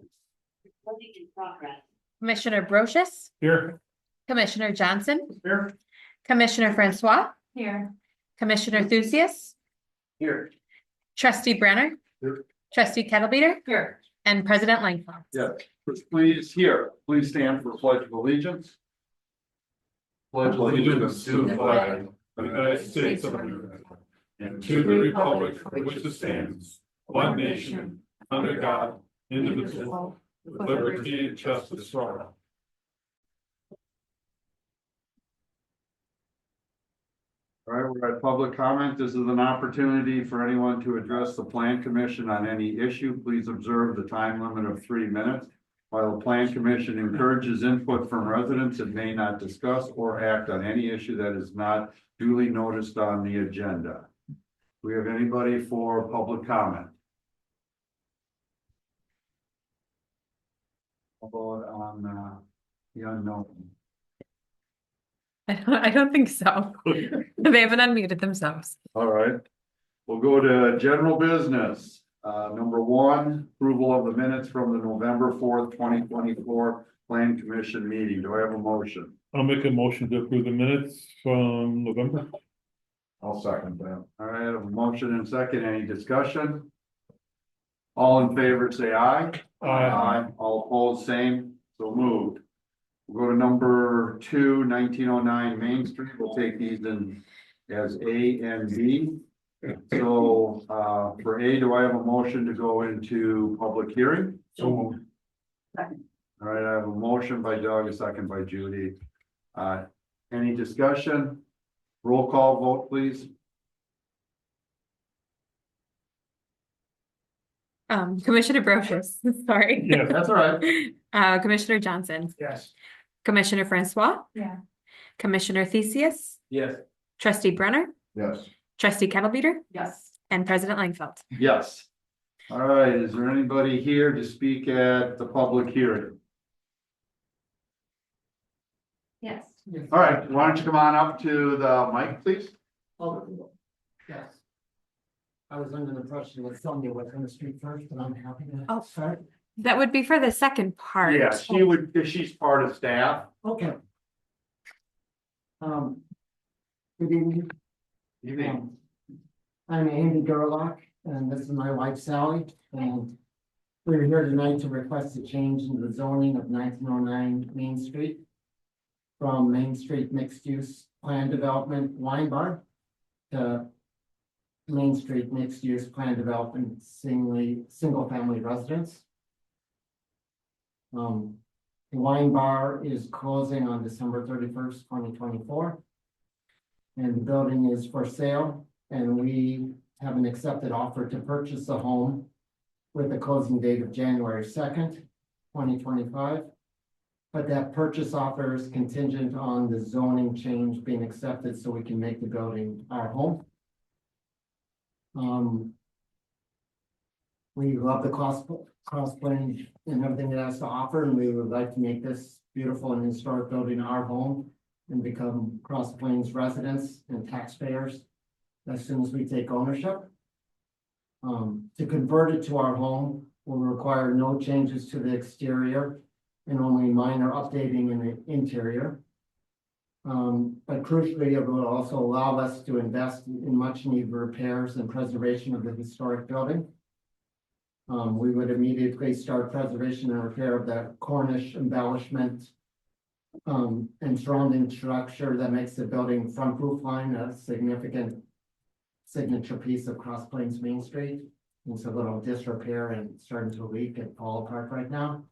Voting in progress. Commissioner Brochus, Here. Commissioner Johnson, Here. Commissioner Francois, Here. Commissioner Thusius, Here. Trustee Brenner, Here. Trustee Kettlebeater, Here. and President Langfeld. Yes, please stand for pledge of allegiance. Pledge allegiance to the flag of the United States of America and to the republic for which it stands, one nation, under God, indivisible, with liberty and justice for all. All right, we're at public comment. This is an opportunity for anyone to address the Plan Commission on any issue. Please observe the time limit of 3 minutes. While the Plan Commission encourages input from residents, it may not discuss or act on any issue that is not duly noticed on the agenda. Do we have anybody for public comment? How about on the unknown? I don't think so. They haven't unmuted themselves. All right, we'll go to general business. Number one, approval of the minutes from the November 4th, 2024 Plan Commission meeting. Do I have a motion? I'll make a motion to approve the minutes from November. I'll second that. All right, I have a motion and second. Any discussion? All in favor, say aye. Aye. All opposed, same. So moved. We'll go to number 2, 1909 Main Street. We'll take these in as A and B. So, for A, do I have a motion to go into public hearing? So All right, I have a motion by Doug, a second by Judy. Any discussion? Roll call vote, please. Commissioner Brochus, sorry. yes. That's all right. Commissioner Johnson, Yes. Commissioner Francois, Yeah. Commissioner Theseus, Yes. Trustee Brenner, Yes. Trustee Kettlebeater, Yes. and President Langfeld. Yes. All right, is there anybody here to speak at the public hearing? Yes. All right, why don't you come on up to the mic, please? Yes. I was under the impression that somebody was on the street first, but I'm happy to Oh. start. That would be for the second part. Yeah, she would, if she's part of staff. Okay. Good evening. I'm Andy Gerlach, and this is my wife Sally, and we're here tonight to request a change in the zoning of 1909 Main Street from Main Street Mixed Use Plan Development Wine Bar to Main Street Mixed Use Plan Development Single Family Residence. The wine bar is closing on December 31st, 2024. And the building is for sale, and we have an accepted offer to purchase the home with a closing date of January 2nd, 2025. But that purchase offer is contingent on the zoning change being accepted so we can make the building our home. We love the cross-plane and everything it has to offer, and we would like to make this beautiful and historic building our home and become Cross Plains residents and taxpayers as soon as we take ownership. To convert it to our home will require no changes to the exterior and only minor updating in the interior. But crucially, it will also allow us to invest in much needed repairs and preservation of the historic building. We would immediately start preservation and repair of the Cornish embellishment and surrounding structure that makes the building front roof line a significant signature piece of Cross Plains Main Street. It's a little disrepair and starting to leak and fall apart right now.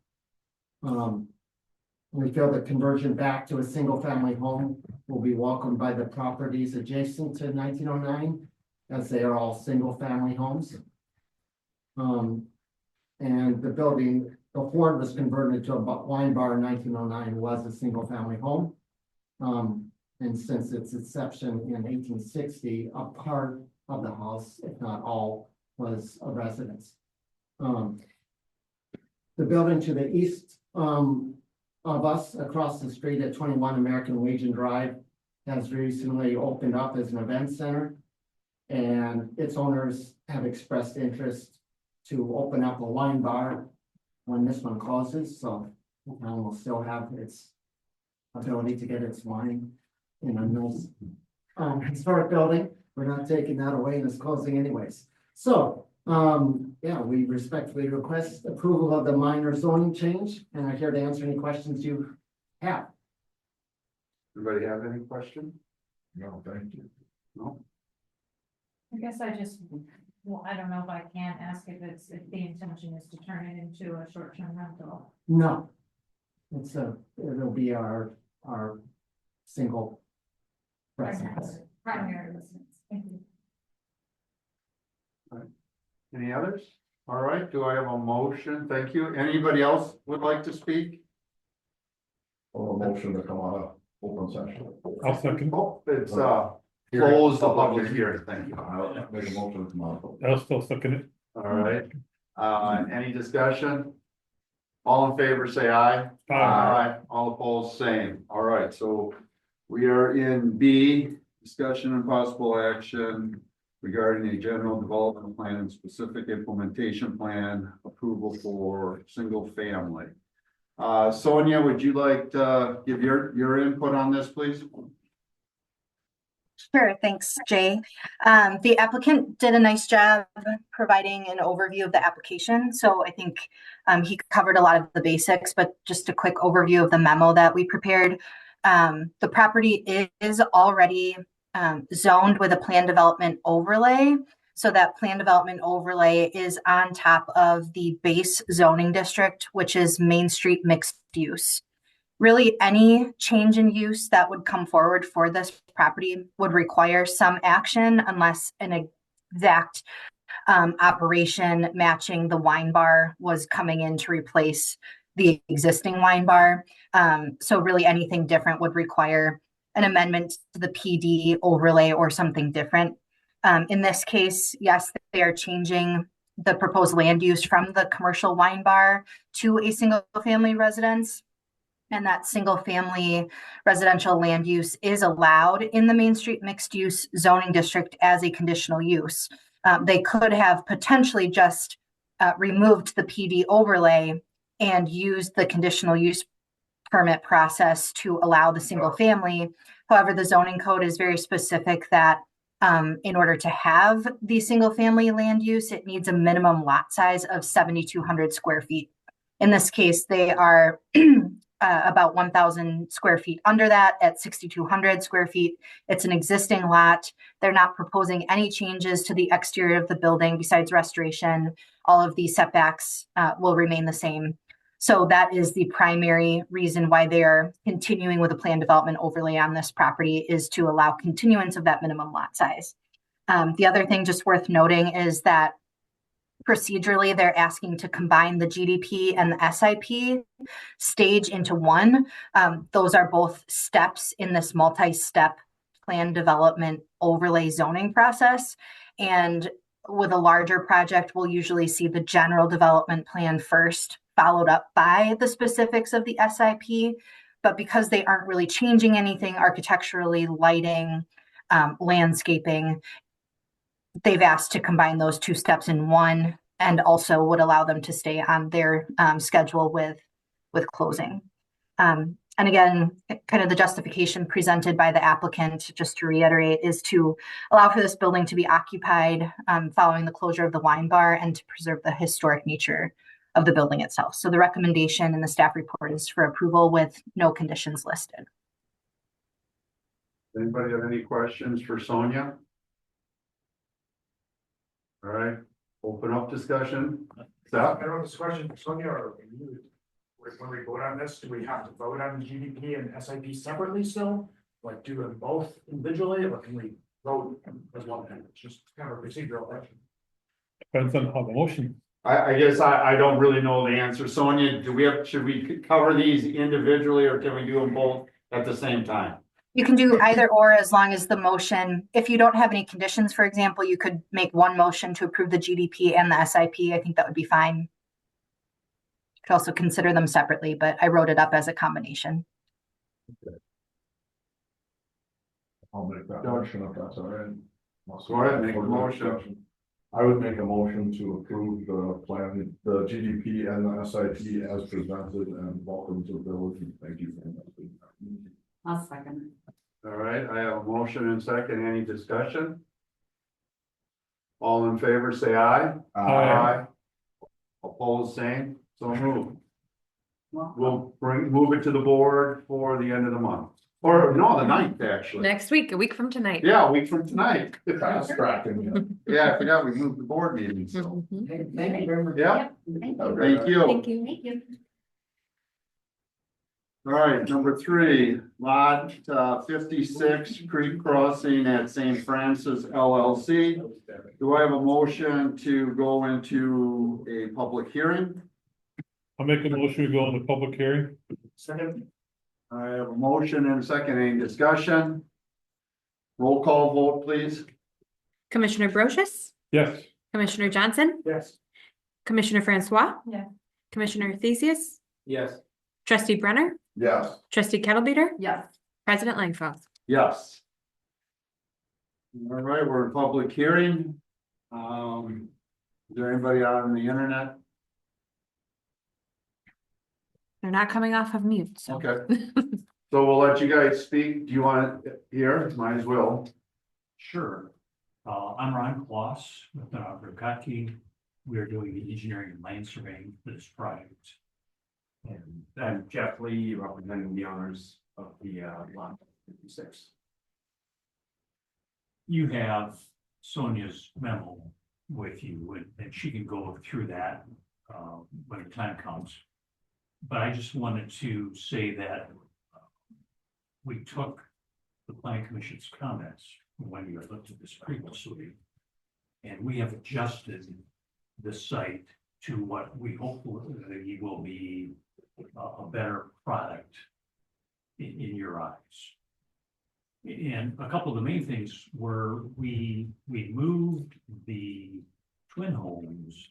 We feel the conversion back to a single family home will be welcomed by the properties adjacent to 1909, as they are all single family homes. And the building, before it was converted to a wine bar in 1909, was a single family home. And since its inception in 1860, a part of the house, if not all, was a residence. The building to the east of us, across the street at 21 American Legion Drive, has recently opened up as an event center, and its owners have expressed interest to open up a wine bar when this one closes, so the town will still have its ability to get its wine in a nice historic building. We're not taking that away and it's closing anyways. So, yeah, we respectfully request approval of the minor zoning change, and I'm here to answer any questions you have. Anybody have any question? No, thank you. No? I guess I just, well, I don't know if I can ask if the intention is to turn it into a short-term rental. No. It'll be our single residence. Primary residence. Thank you. Any others? All right, do I have a motion? Thank you. Anybody else would like to speak? Or a motion to come out of open session. I'll second. Oh, it's close the public hearing. Thank you. I'll make a motion to come out. I'll still second it. All right, any discussion? All in favor, say aye. All opposed, same. All right, so we are in B, discussion and possible action regarding a general development plan and specific implementation plan approval for single family. Sonia, would you like to give your input on this, please? Sure, thanks, Jay. The applicant did a nice job providing an overview of the application. So I think he covered a lot of the basics, but just a quick overview of the memo that we prepared. The property is already zoned with a plan development overlay. So that plan development overlay is on top of the base zoning district, which is Main Street mixed use. Really, any change in use that would come forward for this property would require some action unless an exact operation matching the wine bar was coming in to replace the existing wine bar. So really anything different would require an amendment to the PD overlay or something different. In this case, yes, they are changing the proposed land use from the commercial wine bar to a single family residence. And that single family residential land use is allowed in the Main Street mixed use zoning district as a conditional use. They could have potentially just removed the PD overlay and used the conditional use permit process to allow the single family. However, the zoning code is very specific that in order to have the single family land use, it needs a minimum lot size of 7,200 square feet. In this case, they are about 1,000 square feet under that at 6,200 square feet. It's an existing lot. They're not proposing any changes to the exterior of the building besides restoration. All of these setbacks will remain the same. So that is the primary reason why they are continuing with a plan development overlay on this property, is to allow continuance of that minimum lot size. The other thing just worth noting is that procedurally, they're asking to combine the GDP and the SIP stage into one. Those are both steps in this multi-step plan development overlay zoning process. And with a larger project, we'll usually see the general development plan first, followed up by the specifics of the SIP. But because they aren't really changing anything architecturally, lighting, landscaping, they've asked to combine those two steps in one, and also would allow them to stay on their schedule with closing. And again, kind of the justification presented by the applicant, just to reiterate, is to allow for this building to be occupied following the closure of the wine bar and to preserve the historic nature of the building itself. So the recommendation in the staff report is for approval with no conditions listed. Anybody have any questions for Sonia? All right, open up discussion. Seth? I don't know this question for Sonia, or when we vote on this, do we have to vote on GDP and SIP separately still? Like do them both individually, or can we vote as one thing? It's just kind of a procedural question. Depends on how the motion. I guess I don't really know the answer. Sonia, should we cover these individually, or can we do them both at the same time? You can do either or, as long as the motion, if you don't have any conditions, for example, you could make one motion to approve the GDP and the SIP. I think that would be fine. You could also consider them separately, but I wrote it up as a combination. I'll make that motion if that's all right. Go ahead, make a motion. I would make a motion to approve the plan, the GDP and the SIP as presented, and welcome to the village, and thank you very much. I'll second. All right, I have a motion and second. Any discussion? All in favor, say aye. Aye. Opposed, same, so moved. We'll move it to the board for the end of the month, or no, the 9th, actually. Next week, a week from tonight. Yeah, a week from tonight. Fast tracking. Yeah, I forgot we moved the board meeting, so, Mhm. Thank you very much. yeah, Thank thank you. Thank you. Thank you. All right, number 3, lot 56 Creek Crossing at St. Francis LLC. Do I have a motion to go into a public hearing? I'll make a motion to go into public hearing. Second. I have a motion and a second. Any discussion? Roll call vote, please. Commissioner Brochus, Yes. Commissioner Johnson, Yes. Commissioner Francois. Yeah. Commissioner Theseus, Yes. Trustee Brenner, Yes. Trustee Kettlebeater, Yes. President Langfeld. Yes. All right, we're in public hearing. Is there anybody out on the internet? They're not coming off of mute, so. Okay. So we'll let you guys speak. Do you want it here? Might as well. Sure. I'm Ron Kloss with VOCP. We are doing the engineering and land surveying for this project. And I'm Jeff Lee, representing the owners of the lot 56. you have Sonia's memo with you, and she can go through that when the time comes. But I just wanted to say that we took the planning commission's comments when we looked at this previously, and we have adjusted the site to what we hope will be a better product in your eyes. And a couple of the main things were we moved the twin homes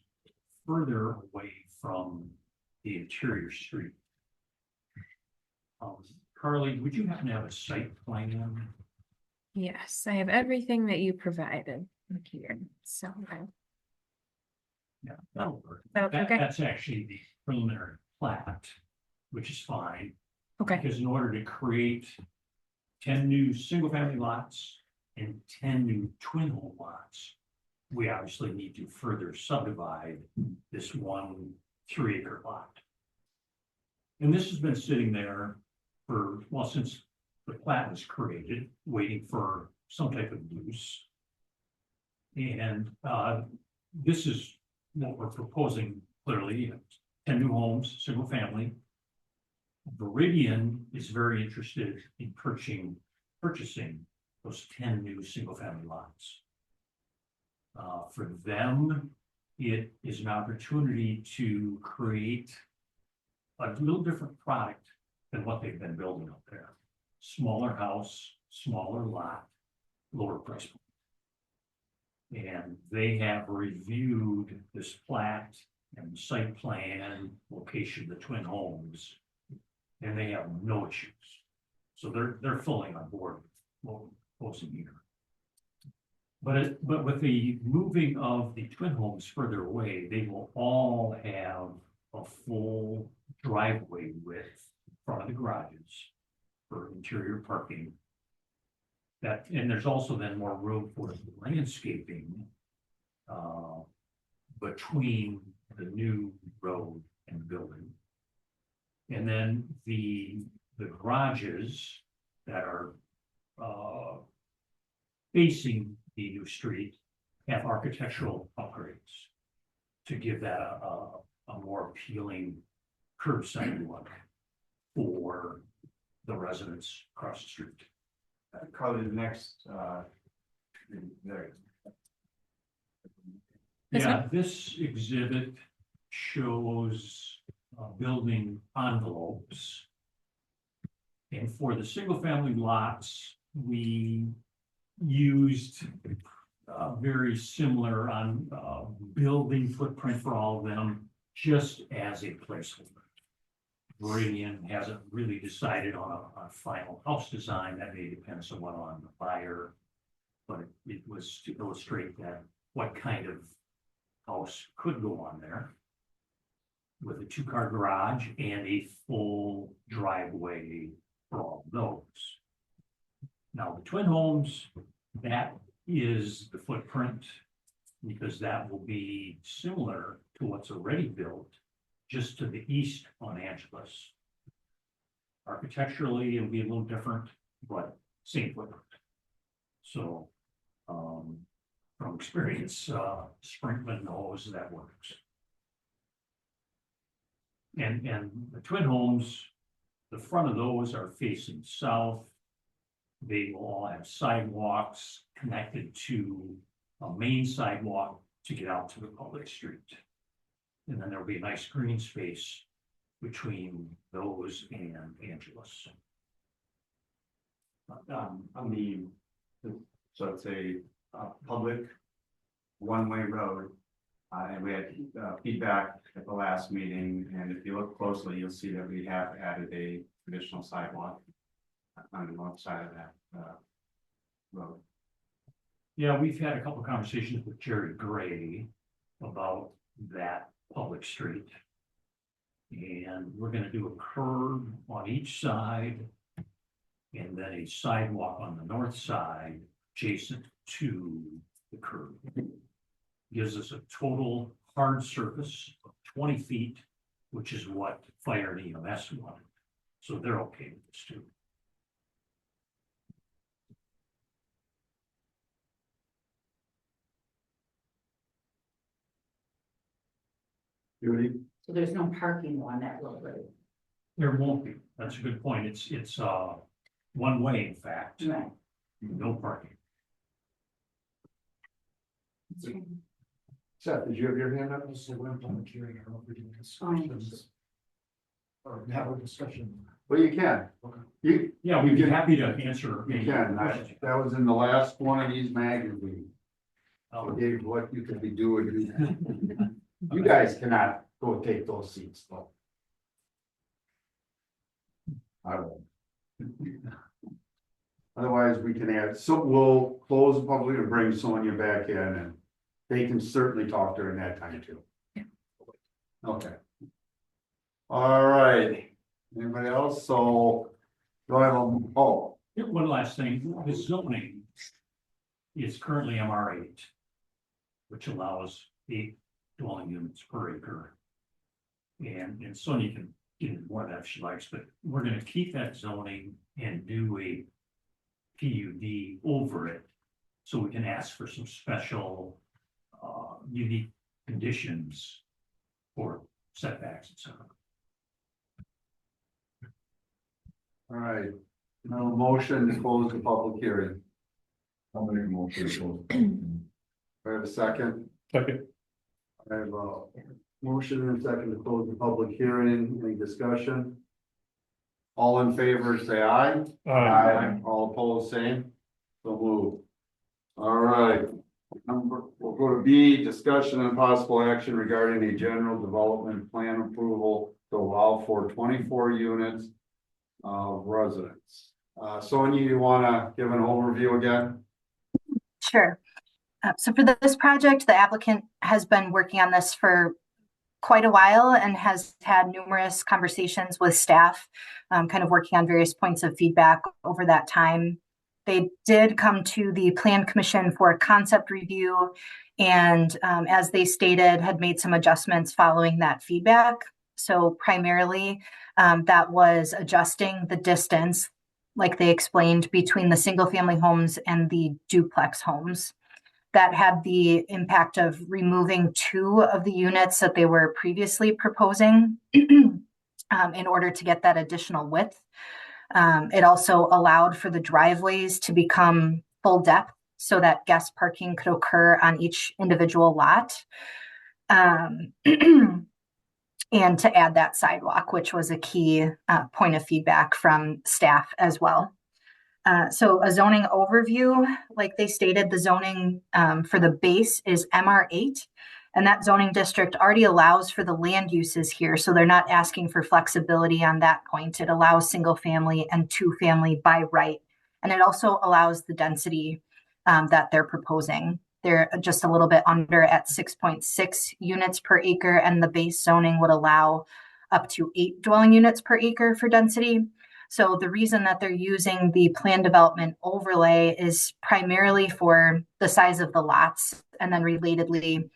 further away from the interior street. Carly, would you happen to have a site plan? Yes, I have everything that you provided here, so. Yeah, that'll work. Okay. That's actually the preliminary plat, which is fine. Okay, Because in order to create 10 new single-family lots and 10 new twin home lots, we obviously need to further subdivide this 1 3-acre lot. And this has been sitting there for, well, since the plat was created, waiting for some type of use. And this is what we're proposing clearly, 10 new homes, single family. Viridian is very interested in purchasing those 10 new single-family lots. For them, it is an opportunity to create a little different product than what they've been building up there. Smaller house, smaller lot, lower price point. And they have reviewed this plat and site plan, location of the twin homes, and they have no issues. So they're fully on board with what we're proposing here. But with the moving of the twin homes further away, they will all have a full driveway width in front of the garages for interior parking. And there's also then more room for landscaping between the new road and building. And then the garages that are facing the new street have architectural upgrades to give that a more appealing curbside look for the residents across the street. Carly, the next, there. This Yeah, this exhibit shows building envelopes. And for the single family lots, we used very similar on building footprint for all of them, just as a placeholder. Viridian hasn't really decided on a final house design. That may depend somewhat on the buyer, but it was to illustrate that what kind of house could go on there with a 2-car garage and a full driveway for all of those. Now, the twin homes, that is the footprint, because that will be similar to what's already built just to the east on Angeles. Architecturally, it'll be a little different, but same footprint. So, from experience, Sprinkman knows that works. And the twin homes, the front of those are facing south. They will all have sidewalks connected to a main sidewalk to get out to the public street. And then there'll be a nice green space between those and Angeles. On the, so it's a public one-way road. And we had feedback at the last meeting, and if you look closely, you'll see that we have added a traditional sidewalk on the north side of that road. Yeah, we've had a couple of conversations with Jerry Gray about that public street. And we're gonna do a curb on each side and then a sidewalk on the north side adjacent to the curb. Gives us a total hard surface of 20 feet, which is what fire and EMS wanted. So they're okay with this too. Judy? So there's no parking on that road. There won't be. That's a good point. It's one way, in fact. Right. No parking. Seth, did you have your hand up? So we're in public hearing, I don't know if we can discussions. Or have a discussion. Well, you can. Okay. You, Yeah, we'd be happy to answer. you any can. questions. That was in the last one of these magazines. Oh, Gave what you could be doing. You guys cannot go take those seats though. I won't. Otherwise, we can add, so we'll close the public and bring Sonia back in, and they can certainly talk during that time too. Okay. All right, anybody else? So, do I have a, oh, yeah, one last thing, the zoning is currently MR8, which allows 8 dwelling units per acre. And Sonia can get into more of that if she likes, but we're gonna keep that zoning and do a PUD over it. So we can ask for some special, unique conditions for setbacks, etc. all right, now a motion to close the public hearing. I'll make a motion to close. I have a second. Second. I have a motion and a second to close the public hearing. Any discussion? All in favor, say aye. All opposed, same. So move. All right. We'll go to B, discussion and possible action regarding a general development plan approval to allow for 24 units of residence. Sonia, you wanna give an overview again? Sure. So for this project, the applicant has been working on this for quite a while and has had numerous conversations with staff, kind of working on various points of feedback over that time. They did come to the Plan Commission for a concept review, and as they stated, had made some adjustments following that feedback. So primarily, that was adjusting the distance, like they explained, between the single-family homes and the duplex homes. That had the impact of removing 2 of the units that they were previously proposing in order to get that additional width. It also allowed for the driveways to become full depth so that guest parking could occur on each individual lot. And to add that sidewalk, which was a key point of feedback from staff as well. So a zoning overview, like they stated, the zoning for the base is MR8, and that zoning district already allows for the land uses here. So they're not asking for flexibility on that point. It allows single family and 2-family by right. And it also allows the density that they're proposing. They're just a little bit under at 6.6 units per acre, and the base zoning would allow up to 8 dwelling units per acre for density. So the reason that they're using the plan development overlay is primarily for the size of the lots, and then relatedly,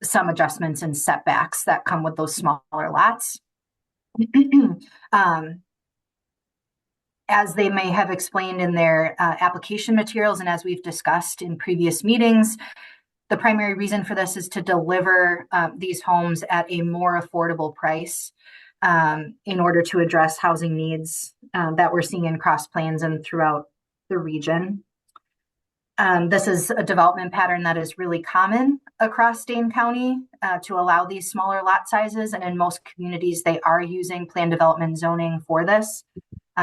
some adjustments and setbacks that come with those smaller lots. As they may have explained in their application materials, and as we've discussed in previous meetings, the primary reason for this is to deliver these homes at a more affordable price in order to address housing needs that we're seeing in Cross Plains and throughout the region. This is a development pattern that is really common across Dane County to allow these smaller lot sizes. And in most communities, they are using plan development zoning for this.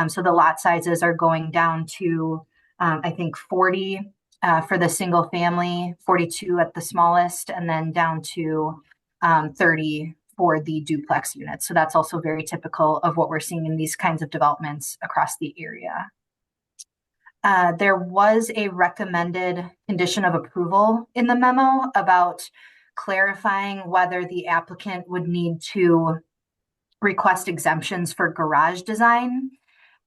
So the lot sizes are going down to, I think, 40 for the single family, 42 at the smallest, and then down to 30 for the duplex units. So that's also very typical of what we're seeing in these kinds of developments across the area. There was a recommended condition of approval in the memo about clarifying whether the applicant would need to request exemptions for garage design.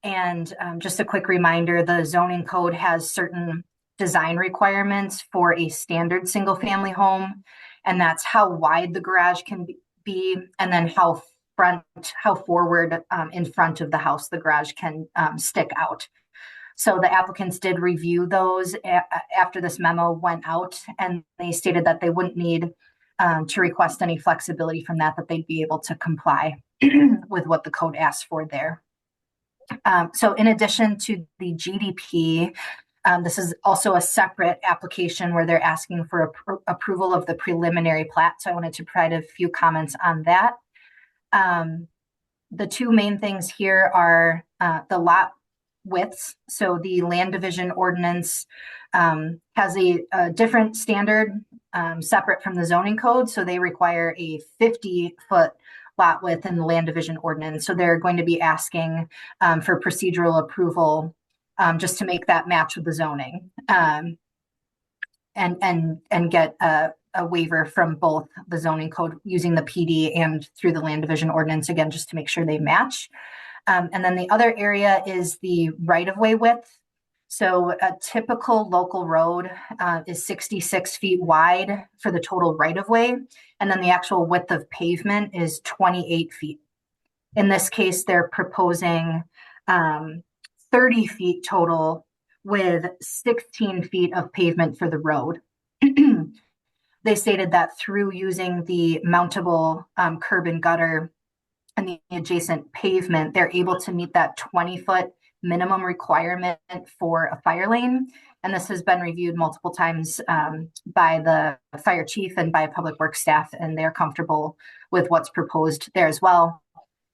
And just a quick reminder, the zoning code has certain design requirements for a standard single family home, and that's how wide the garage can be, and then how forward in front of the house the garage can stick out. So the applicants did review those after this memo went out, and they stated that they wouldn't need to request any flexibility from that they'd be able to comply with what the code asks for there. So in addition to the GDP, this is also a separate application where they're asking for approval of the preliminary plat. So I wanted to provide a few comments on that. The two main things here are the lot widths. So the land division ordinance has a different standard separate from the zoning code. So they require a 50-foot lot width in the land division ordinance. So they're going to be asking for procedural approval just to make that match with the zoning and get a waiver from both the zoning code using the PD and through the land division ordinance, again, just to make sure they match. And then the other area is the right-of-way width. So a typical local road is 66 feet wide for the total right-of-way. And then the actual width of pavement is 28 feet. In this case, they're proposing 30 feet total with 16 feet of pavement for the road. They stated that through using the mountable curb and gutter and the adjacent pavement, they're able to meet that 20-foot minimum requirement for a fire lane. And this has been reviewed multiple times by the fire chief and by public works staff, and they're comfortable with what's proposed there as well.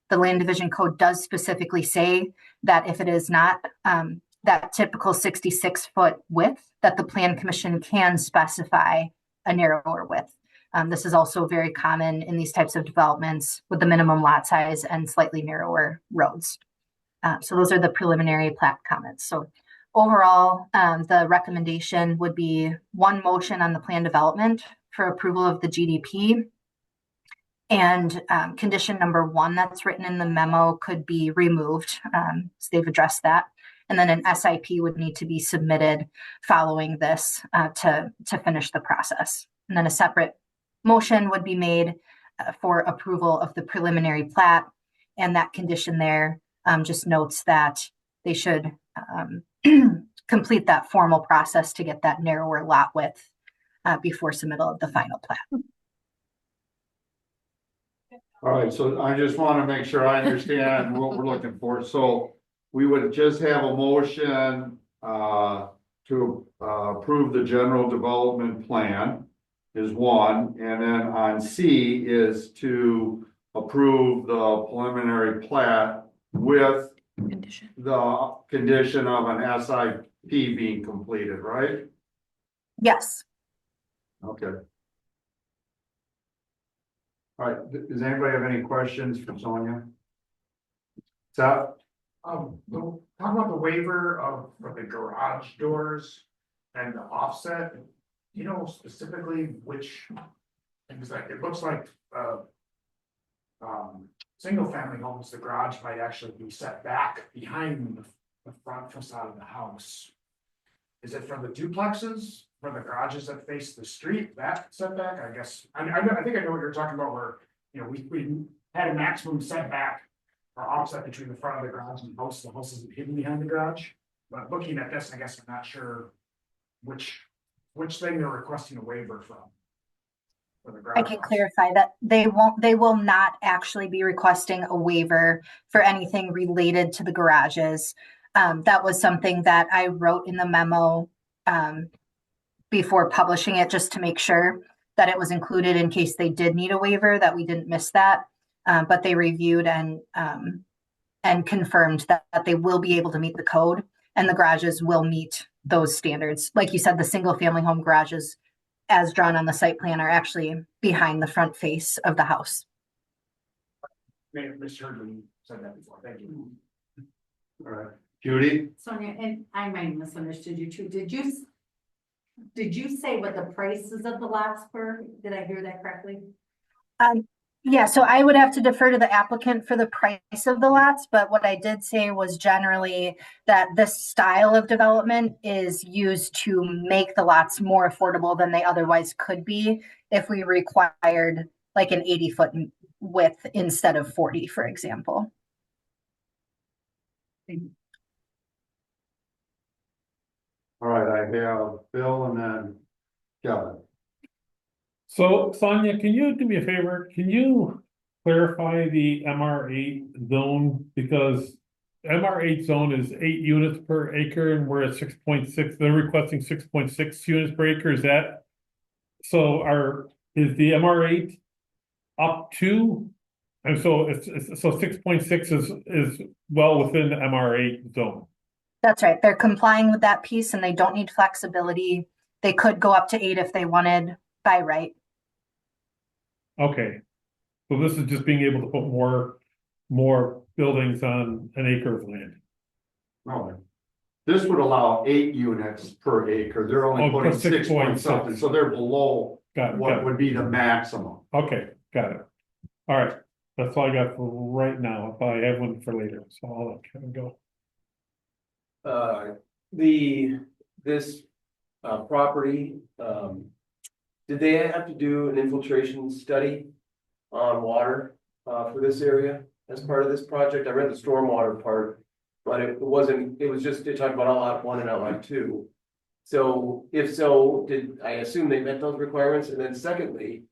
The land division code does specifically say that if it is not that typical 66-foot width, that the plan commission can specify a narrower width. This is also very common in these types of developments with the minimum lot size and slightly narrower roads. So those are the preliminary plat comments. So overall, the recommendation would be one motion on the plan development for approval of the GDP. And condition number 1 that's written in the memo could be removed. So they've addressed that. And then an SIP would need to be submitted following this to finish the process. And then a separate motion would be made for approval of the preliminary plat. And that condition there just notes that they should complete that formal process to get that narrower lot width before submittal of the final plat. All right, so I just want to make sure I understand what we're looking for. So we would just have a motion to approve the general development plan is one, and then on C is to approve the preliminary plat with the condition of an SIP being completed, right? Yes. Okay. All right, does anybody have any questions for Sonia? Seth? Talk about the waiver for the garage doors and the offset. you know specifically which, things like, it looks like, single family homes, the garage might actually be set back behind the front facade of the house. Is it from the duplexes, from the garages that face the street, that setback, I guess, I think I know what you're talking about, where, you know, we had a maximum setback or offset between the front of the garage and the house isn't hidden behind the garage. But looking at this, I guess I'm not sure which thing they're requesting a waiver from. For the I garage can house. clarify that they will not actually be requesting a waiver for anything related to the garages. That was something that I wrote in the memo before publishing it, just to make sure that it was included in case they did need a waiver, that we didn't miss that. But they reviewed and confirmed that they will be able to meet the code, and the garages will meet those standards. Like you said, the single family home garages, as drawn on the site plan, are actually behind the front face of the house. May have misheard when you said that before, thank you. All right, Judy? Sonia, and I might have misunderstood you too. Did you say what the prices of the lots were? Did I hear that correctly? Yeah, so I would have to defer to the applicant for the price of the lots, but what I did say was generally that this style of development is used to make the lots more affordable than they otherwise could be if we required like an 80-foot width instead of 40, for example. All right, I have Bill and then Kevin. So Sonia, can you do me a favor? Can you clarify the MR8 zone? Because MR8 zone is 8 units per acre and we're at 6.6. They're requesting 6.6 units per acre. Is that? So is the MR8 up to? And so so 6.6 is well within the MR8 zone. That's right. They're complying with that piece and they don't need flexibility. They could go up to 8 if they wanted by right. Okay, so this is just being able to put more buildings on an acre of land. No, this would allow 8 units per acre. They're only Oh, putting for 6 point 6.6. something, so they're below Got it. what would be the maximum. Okay, got it. All right, that's all I got for right now. If I have one for later, so I'll let Kevin go. This property, did they have to do an infiltration study on water for this area as part of this project? I read the stormwater part, but it wasn't, it was just, they talked about outlet 1 and outlet 2. So if so, I assume they met those requirements? And then secondly,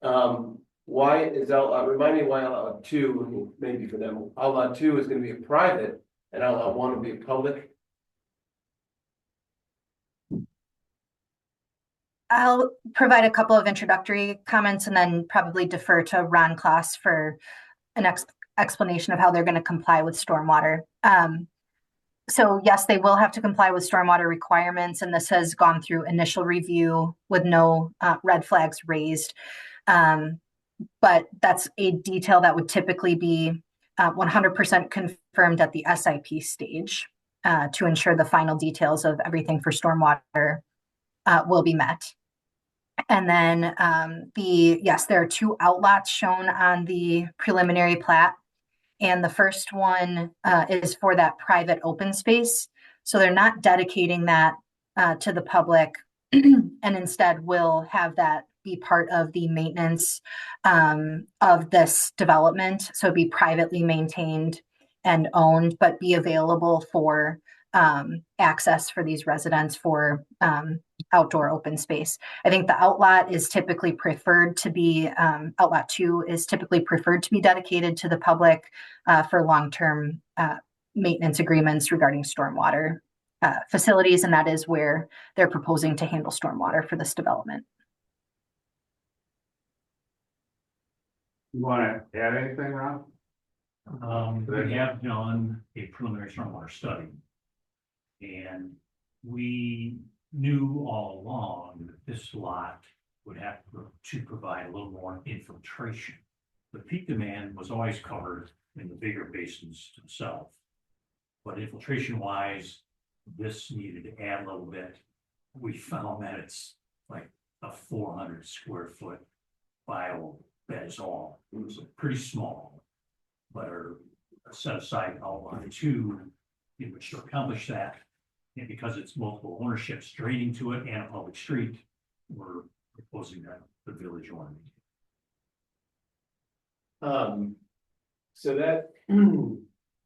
why is outlet, remind me why outlet 2, maybe for them, outlet 2 is going to be a private and outlet 1 will be a public? I'll provide a couple of introductory comments and then probably defer to Ron Klaas for an explanation of how they're going to comply with stormwater. So yes, they will have to comply with stormwater requirements, and this has gone through initial review with no red flags raised. But that's a detail that would typically be 100% confirmed at the SIP stage to ensure the final details of everything for stormwater will be met. And then yes, there are 2 outlots shown on the preliminary plat. And the first one is for that private open space. So they're not dedicating that to the public and instead will have that be part of the maintenance of this development. So be privately maintained and owned, but be available for access for these residents for outdoor open space. I think the outlot is typically preferred to be, outlet 2 is typically preferred to be dedicated to the public for long-term maintenance agreements regarding stormwater facilities, and that is where they're proposing to handle stormwater for this development. You want to add anything, Ron? We have done a preliminary stormwater study. And we knew all along that this lot would have to provide a little more infiltration. The peak demand was always covered in the bigger basins to the south. But infiltration wise, this needed to add a little bit. We found that it's like a 400 square foot bio, that is all. It was pretty small. But are set aside outline two in which to accomplish that. And because it's multiple ownerships draining to it and a public street, we're proposing that the village one. So that,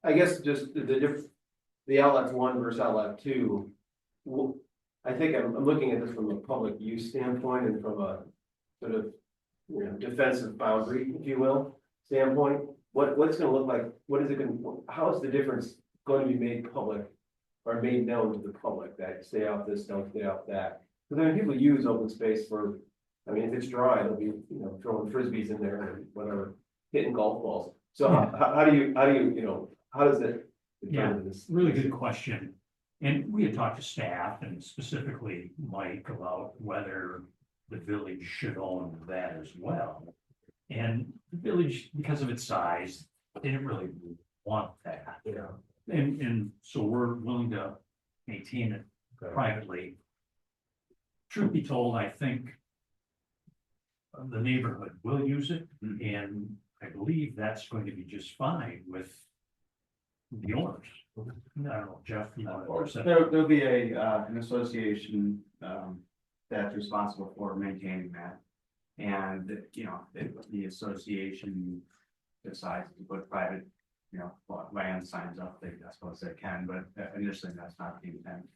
I guess just the outlet one versus outlet two. I think I'm looking at this from a public use standpoint and from a sort of, you know, defensive boundary, if you will, standpoint. What's gonna look like, what is it gonna, how is the difference going to be made public or made known to the public that stay off this, don't stay off that? Because I mean, people use open space for, I mean, if it's dry, they'll be, you know, throwing frisbees in there and whatever, hitting golf balls. So how do you, you know, how does it? Yeah, really good question. And we had talked to staff and specifically Mike about whether the village should own that as well. And the village, because of its size, didn't really want that. Yeah. And so we're willing to maintain it privately. Truth be told, I think the neighborhood will use it, and I believe that's going to be just fine with the owners. I don't know, Jeff, you know. There'll be an association, that's responsible for maintaining that. And, you know, if the association decides to put private, you know, land signs up, I suppose they can, but initially that's not the intent.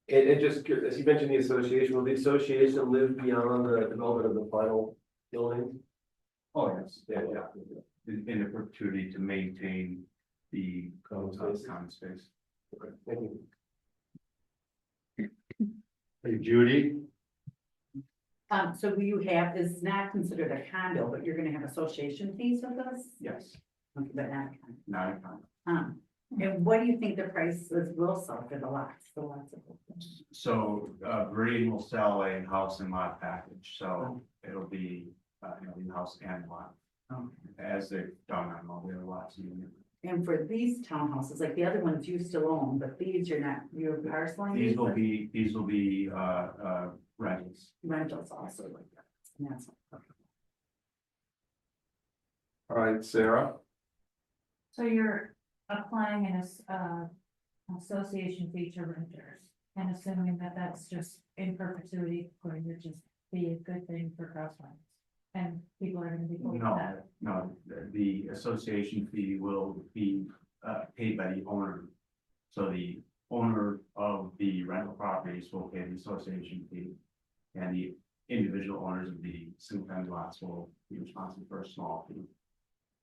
And just, as you mentioned, the association, will the association live beyond the development of the final building? Oh, yes. Yeah. In a perpetuity to maintain the Common space. common space. Okay, thank you. Hey, Judy? So you have, is not considered a condo, but you're gonna have association fees with us? Yes, Okay, but not a condo. not a common. And what do you think the prices will sell for the lots, So, Breeden will sell a house and lot package, so it'll be, house and lot. As they've done on all the other lots. And for these townhouses, like the other ones you still own, but these you're not, you're parceling? These will be, rentals. Rentals also like that. And that's- All right, Sarah? So you're applying an association fee to renters and assuming that that's just in perpetuity, going to just be a good thing for Crosspoints. And people are gonna be cool with that. No, the association fee will be, paid by the owner. So the owner of the rental properties will pay the association fee. And the individual owners of the single family lots will be responsible for a small fee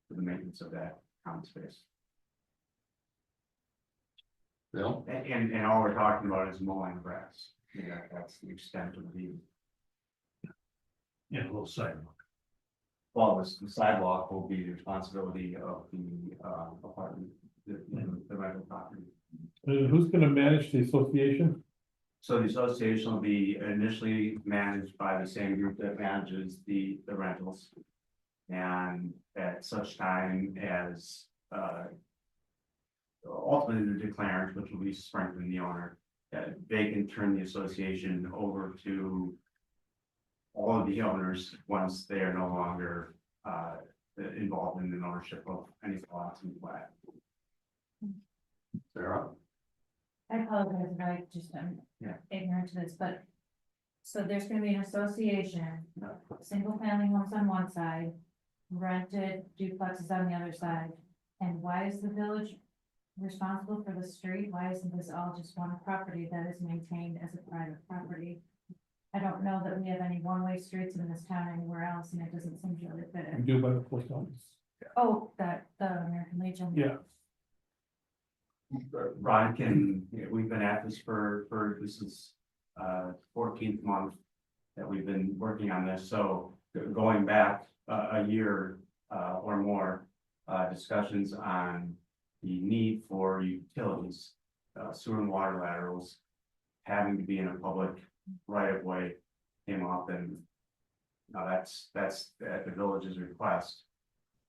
for the maintenance of that common space. Bill? And all we're talking about is mowing grass. Yeah, that's the extent of the. Yeah, a little sidewalk. Well, the sidewalk will be the responsibility of the apartment, the rental property. Who's gonna manage the association? So the association will be initially managed by the same group that manages the rentals. And at such time as ultimately the declarant, which will be strengthening the owner, they can turn the association over to all of the owners once they are no longer involved in the ownership of any lots in flat. Sarah? I apologize if I just am Yeah. ignorant to this, but. So there's gonna be an association, single family homes on one side, rented duplexes on the other side. And why is the village responsible for the street? Why isn't this all just one property that is maintained as a private property? I don't know that we have any one-way streets in this town anywhere else, and it doesn't seem to really fit We in. do by the post office. Oh, the American Legion. Yeah. Ron we've been at this for this is 14th month that we've been working on this. So going back a year or more, discussions on the need for utilities, sewer and water laterals having to be in a public right of way came up, and that's at the village's request.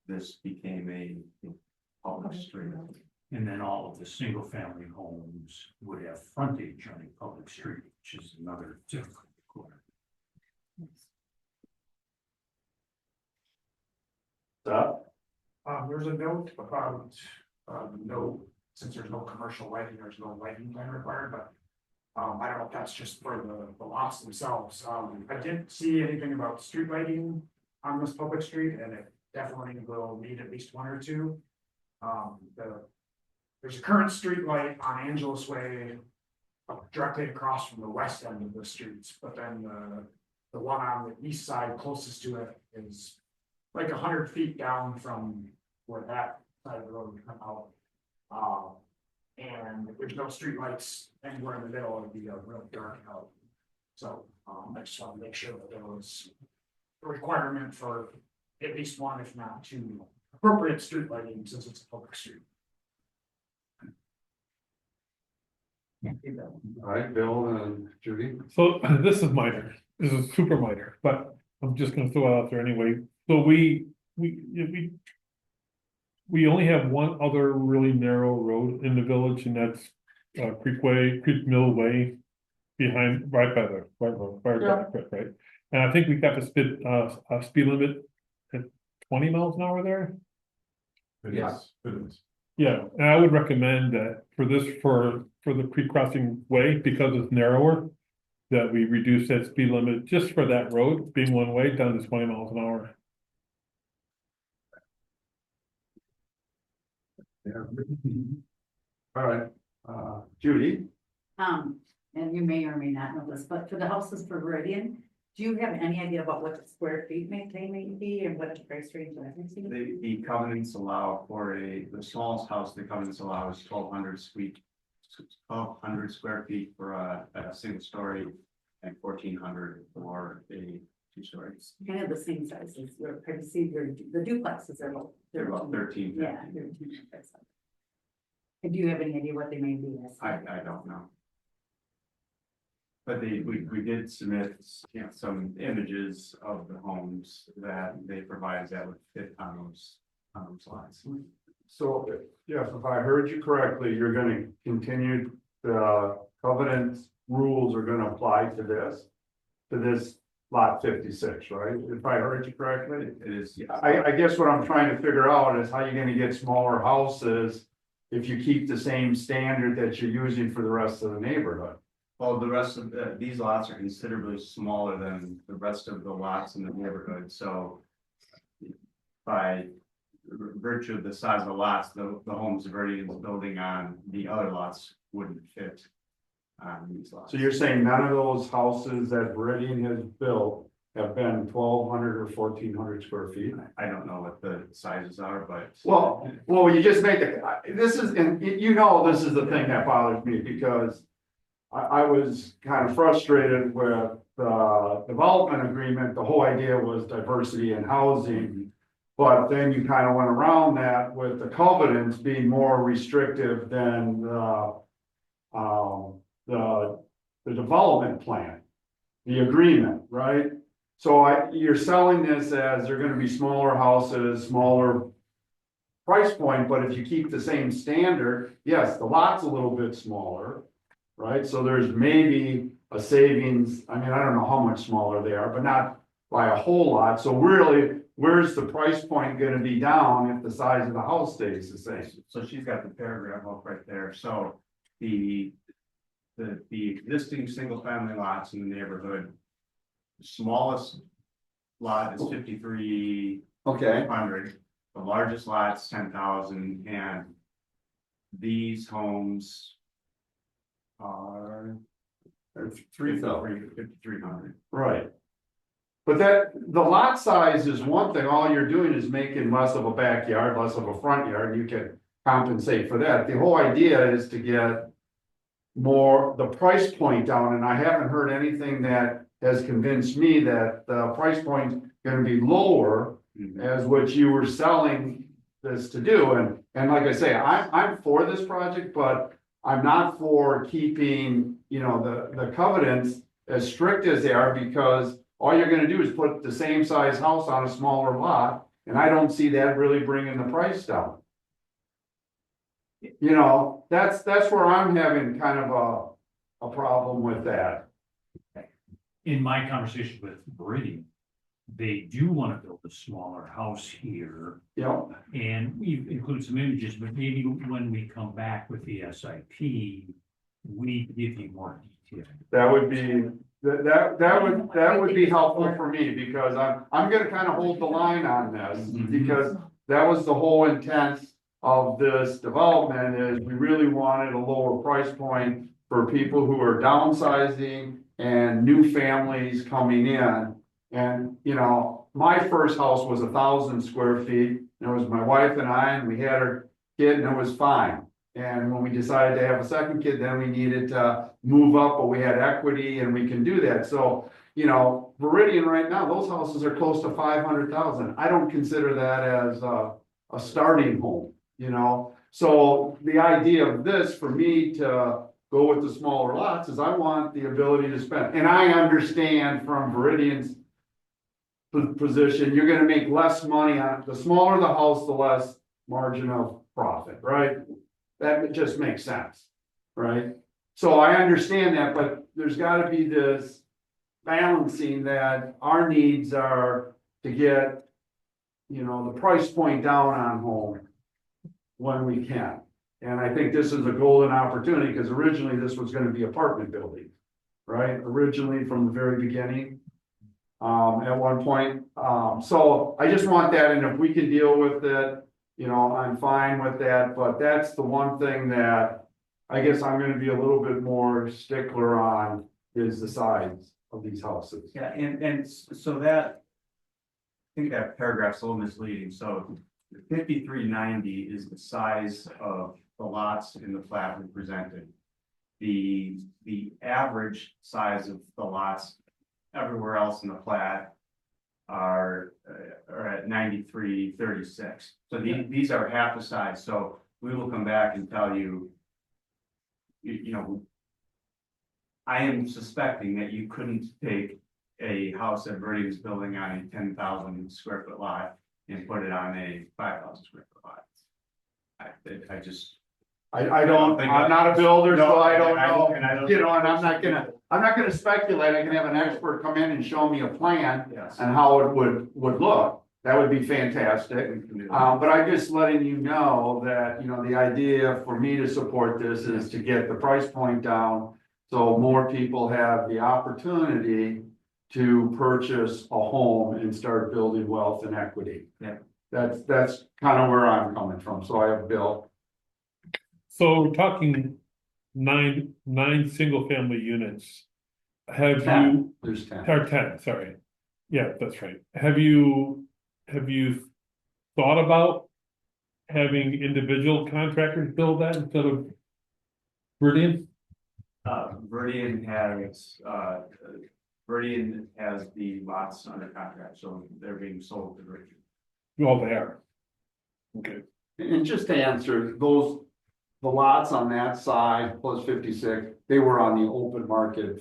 This became a public street. And then all of the single family homes would have frontage on a public street. which is another difficult requirement. There's a note about, no, since there's no commercial lighting, there's no lighting plan required, but. I don't know if that's just for the lots themselves. I didn't see anything about street lighting on this public street, and it definitely will need at least one or two. There's a current street light on Angeles Way directly across from the west end of the streets, but then the one on the east side closest to it is like 100 feet down from where that side of the road would come out. And if there's no streetlights anywhere in the middle, it'd be a real dark out. So, I just want to make sure that there was a requirement for at least one, if not two, appropriate street lighting since it's a public street. All right, Bill and Judy. So this is minor, this is super minor, but I'm just gonna throw it out there anyway. So we only have one other really narrow road in the village, and that's Creek Mill Way. Behind, right by the creek, right? And I think we got a speed limit at 20 miles an hour there. Yes, it is. Yeah, and I would recommend that for the creek crossing way, because it's narrower, that we reduce that speed limit just for that road being one way down to 20 miles an hour. Yeah. All right, Judy. And you may or may not know this, but for the houses for Viridian, do you have any idea about what the square feet may be and what the price range is? The covenants allow for the smallest house, the covenants allow is 1,200 square feet for a single story and 1,400 for a 2-story. Kind of the same size as your, I see the duplexes are about. They're about 13. Yeah. 13. And do you have any idea what they may be? I don't know. But we did submit, some images of the homes that they provided that would fit on those slides. So, yes, if I heard you correctly, you're gonna continue the covenant rules are gonna apply to this lot 56, right? If I heard you correctly? It is, yes. I guess what I'm trying to figure out is how you're gonna get smaller houses if you keep the same standard that you're using for the rest of the neighborhood. Well, the rest of these lots are considerably smaller than the rest of the lots in the neighborhood, so. By virtue of the size of the lots, the homes Viridian's building on the other lots wouldn't fit on these lots. So you're saying none of those houses that Viridian has built have been 1,200 or 1,400 square feet? I don't know what the sizes are, but. Well, you just made this is the thing that bothers me because I was kind of frustrated with the development agreement. The whole idea was diversity in housing. But then you kind of went around that with the covenants being more restrictive than the development plan, the agreement, right? So you're selling this as they're gonna be smaller houses, smaller price point, but if you keep the same standard, yes, the lot's a little bit smaller, right? So there's maybe a savings, I mean, I don't know how much smaller they are, but not by a whole lot. So really, where's the price point gonna be down if the size of the house stays the same? So she's got the paragraph up right there, so the existing single family lots in the neighborhood. The smallest lot is 5,300, the largest lot's 10,000, and these homes are 5,300. Right. But the lot size is one thing, all you're doing is making less of a backyard, less of a front yard, you can compensate for that. The whole idea is to get the price point down, and I haven't heard anything that has convinced me that the price point's gonna be lower as what you were selling this to do, and like I say, I'm for this project, but I'm not for keeping, the covenants as strict as they are, because all you're gonna do is put the same size house on a smaller lot, and I don't see that really bringing the price down. That's where I'm having kind of a problem with that. in my conversation with Meridian, they do want to build a smaller house here. Yep. And we've included some images, but maybe when we come back with the SIP, we give you more detail. That would be, that would be helpful for me, because I'm gonna kind of hold the line on this, because that was the whole intent of this development, is we really wanted a lower price point for people who are downsizing and new families coming in. And, you know, my first house was 1,000 square feet, and it was my wife and I, and we had our kid, and it was fine. And when we decided to have a second kid, then we needed to move up, but we had equity and we can do that. So, you know, Meridian right now, those houses are close to 500,000. I don't consider that as a starting home, you know? So the idea of this, for me to go with the smaller lots, is I want the ability to spend. And I understand from Meridian's position, you're gonna make less money on, the smaller the house, the less margin of profit, right? That just makes sense, right? So I understand that, but there's gotta be this balancing that our needs are to get, you know, the price point down on home when we can. And I think this is a golden opportunity, because originally this was gonna be apartment building, right? Originally from the very beginning. At one point, so I just want that, and if we can deal with it, you know, I'm fine with that, but that's the one thing that I guess I'm gonna be a little bit more stickler on, is the size of these houses. Yeah, and so that, I think that paragraph's a little misleading, so 5390 is the size of the lots in the plat we presented. The average size of the lots everywhere else in the plat are at 9336. So these are half the size, so we will come back and tell you, you know, I am suspecting that you couldn't take a house that Bertie was building on a 10,000 square foot lot and put it on a 5,000 square foot lot. I just. I don't, I'm not a builder, No, so I don't and I know, don't- you know, and I'm not gonna speculate. I can have an expert come in and show me a plan Yes. and how it would look. That would be fantastic. But I'm just letting you know that, you know, the idea for me to support this is to get the price point down, so more people have the opportunity to purchase a home and start building wealth and equity. Yeah. That's kind of where I'm coming from. So I have Bill. So we're talking nine single family units. Have 10. you, There's 10. or 10, sorry. Yeah, that's right. Have you thought about having individual contractors build that instead of Meridian? Meridian has the lots under contract, so they're being sold to Meridian. Oh, they are. Okay. And just to answer, the lots on that side, plus 56, they were on the open market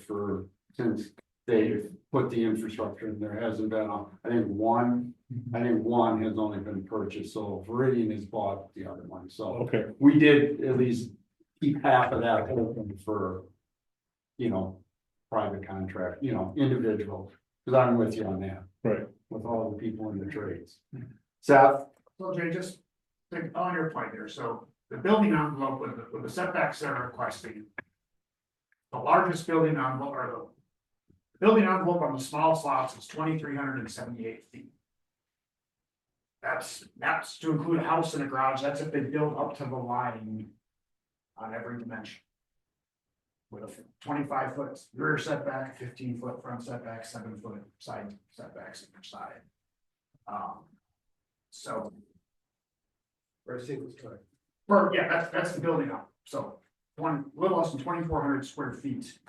since they put the infrastructure in. There hasn't been, I think one has only been purchased, so Meridian has bought the other one, so. Okay. We did at least keep half of that open for, you know, private contract, you know, individual, because I'm with you on that. Right. With all the people in the trades. Seth? So Jay, just think on your point there, so the building envelope with the setbacks they're requesting. The largest building envelope, or the building envelope on the small slots is 2,378 feet. That's to include a house and a garage, that's if they build up to the line on every dimension. With a 25-foot rear setback, 15-foot front setback, 7-foot side setbacks each side. So. That's the building up, so little less than 2,400 square feet.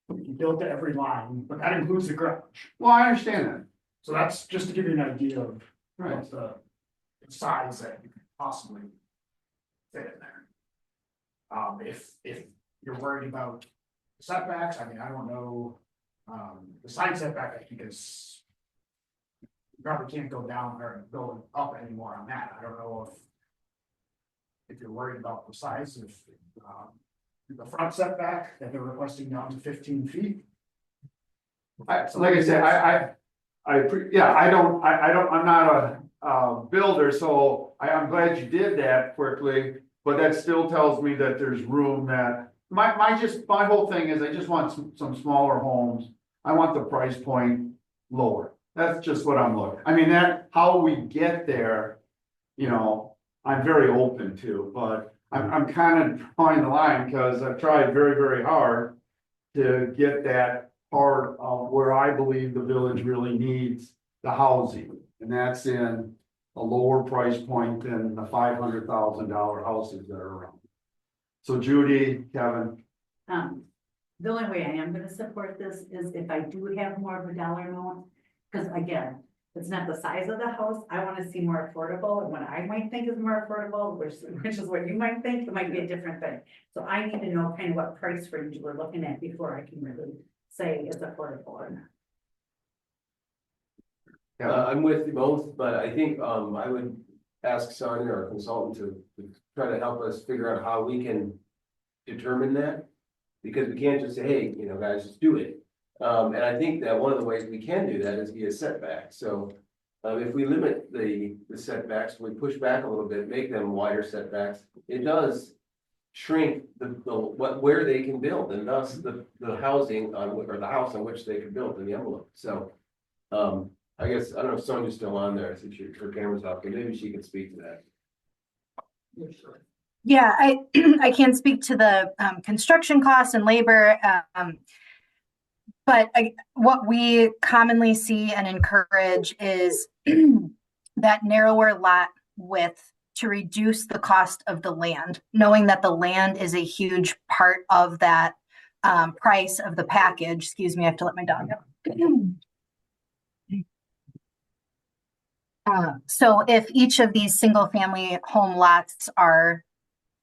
You build to every line, but that includes the garage. Well, I understand that. So that's just to give you an idea of Right. what the size that you could possibly fit in there. If you're worried about setbacks, I mean, I don't know, the side setback, I think is. You probably can't go down or go up anymore on that, I don't know if you're worried about the size of, the front setback that they're requesting down to 15 feet. like I said, I'm not a builder, so I'm glad you did that quickly. But that still tells me that there's room that, my whole thing is I just want some smaller homes. I want the price point lower. That's just what I'm looking, I mean, how we get there, you know, I'm very open to, but I'm kind of drawing the line because I've tried very, very hard to get that part of where I believe the village really needs the housing, and that's in a lower price point than the $500,000 houses that are around. So Judy, Kevin, The only way I am gonna support this is if I do have more of a dollar amount, because again, it's not the size of the house, I wanna see more affordable, and what I might think is more affordable, which is what you might think, it might be a different thing. So I need to know kind of what price range we're looking at before I can really say it's affordable or not. I'm with you both, but I think, I would ask Sonia, our consultant, to try to help us figure out how we can determine that. Because we can't just say, hey, you know, guys, just do it. And I think that one of the ways we can do that is via setbacks. So if we limit the setbacks, we push back a little bit, make them wider setbacks, it does shrink where they can build, and thus the housing or the house on which they can build in the envelope. So I guess, I don't know if Sonia's still on there, since her camera's off, but maybe she can speak to that. Yeah, I can't speak to the construction costs and labor. But what we commonly see and encourage is that narrower lot width to reduce the cost of the land, knowing that the land is a huge part of that price of the package. Excuse me, I have to let my dog out. So if each of these single family home lots are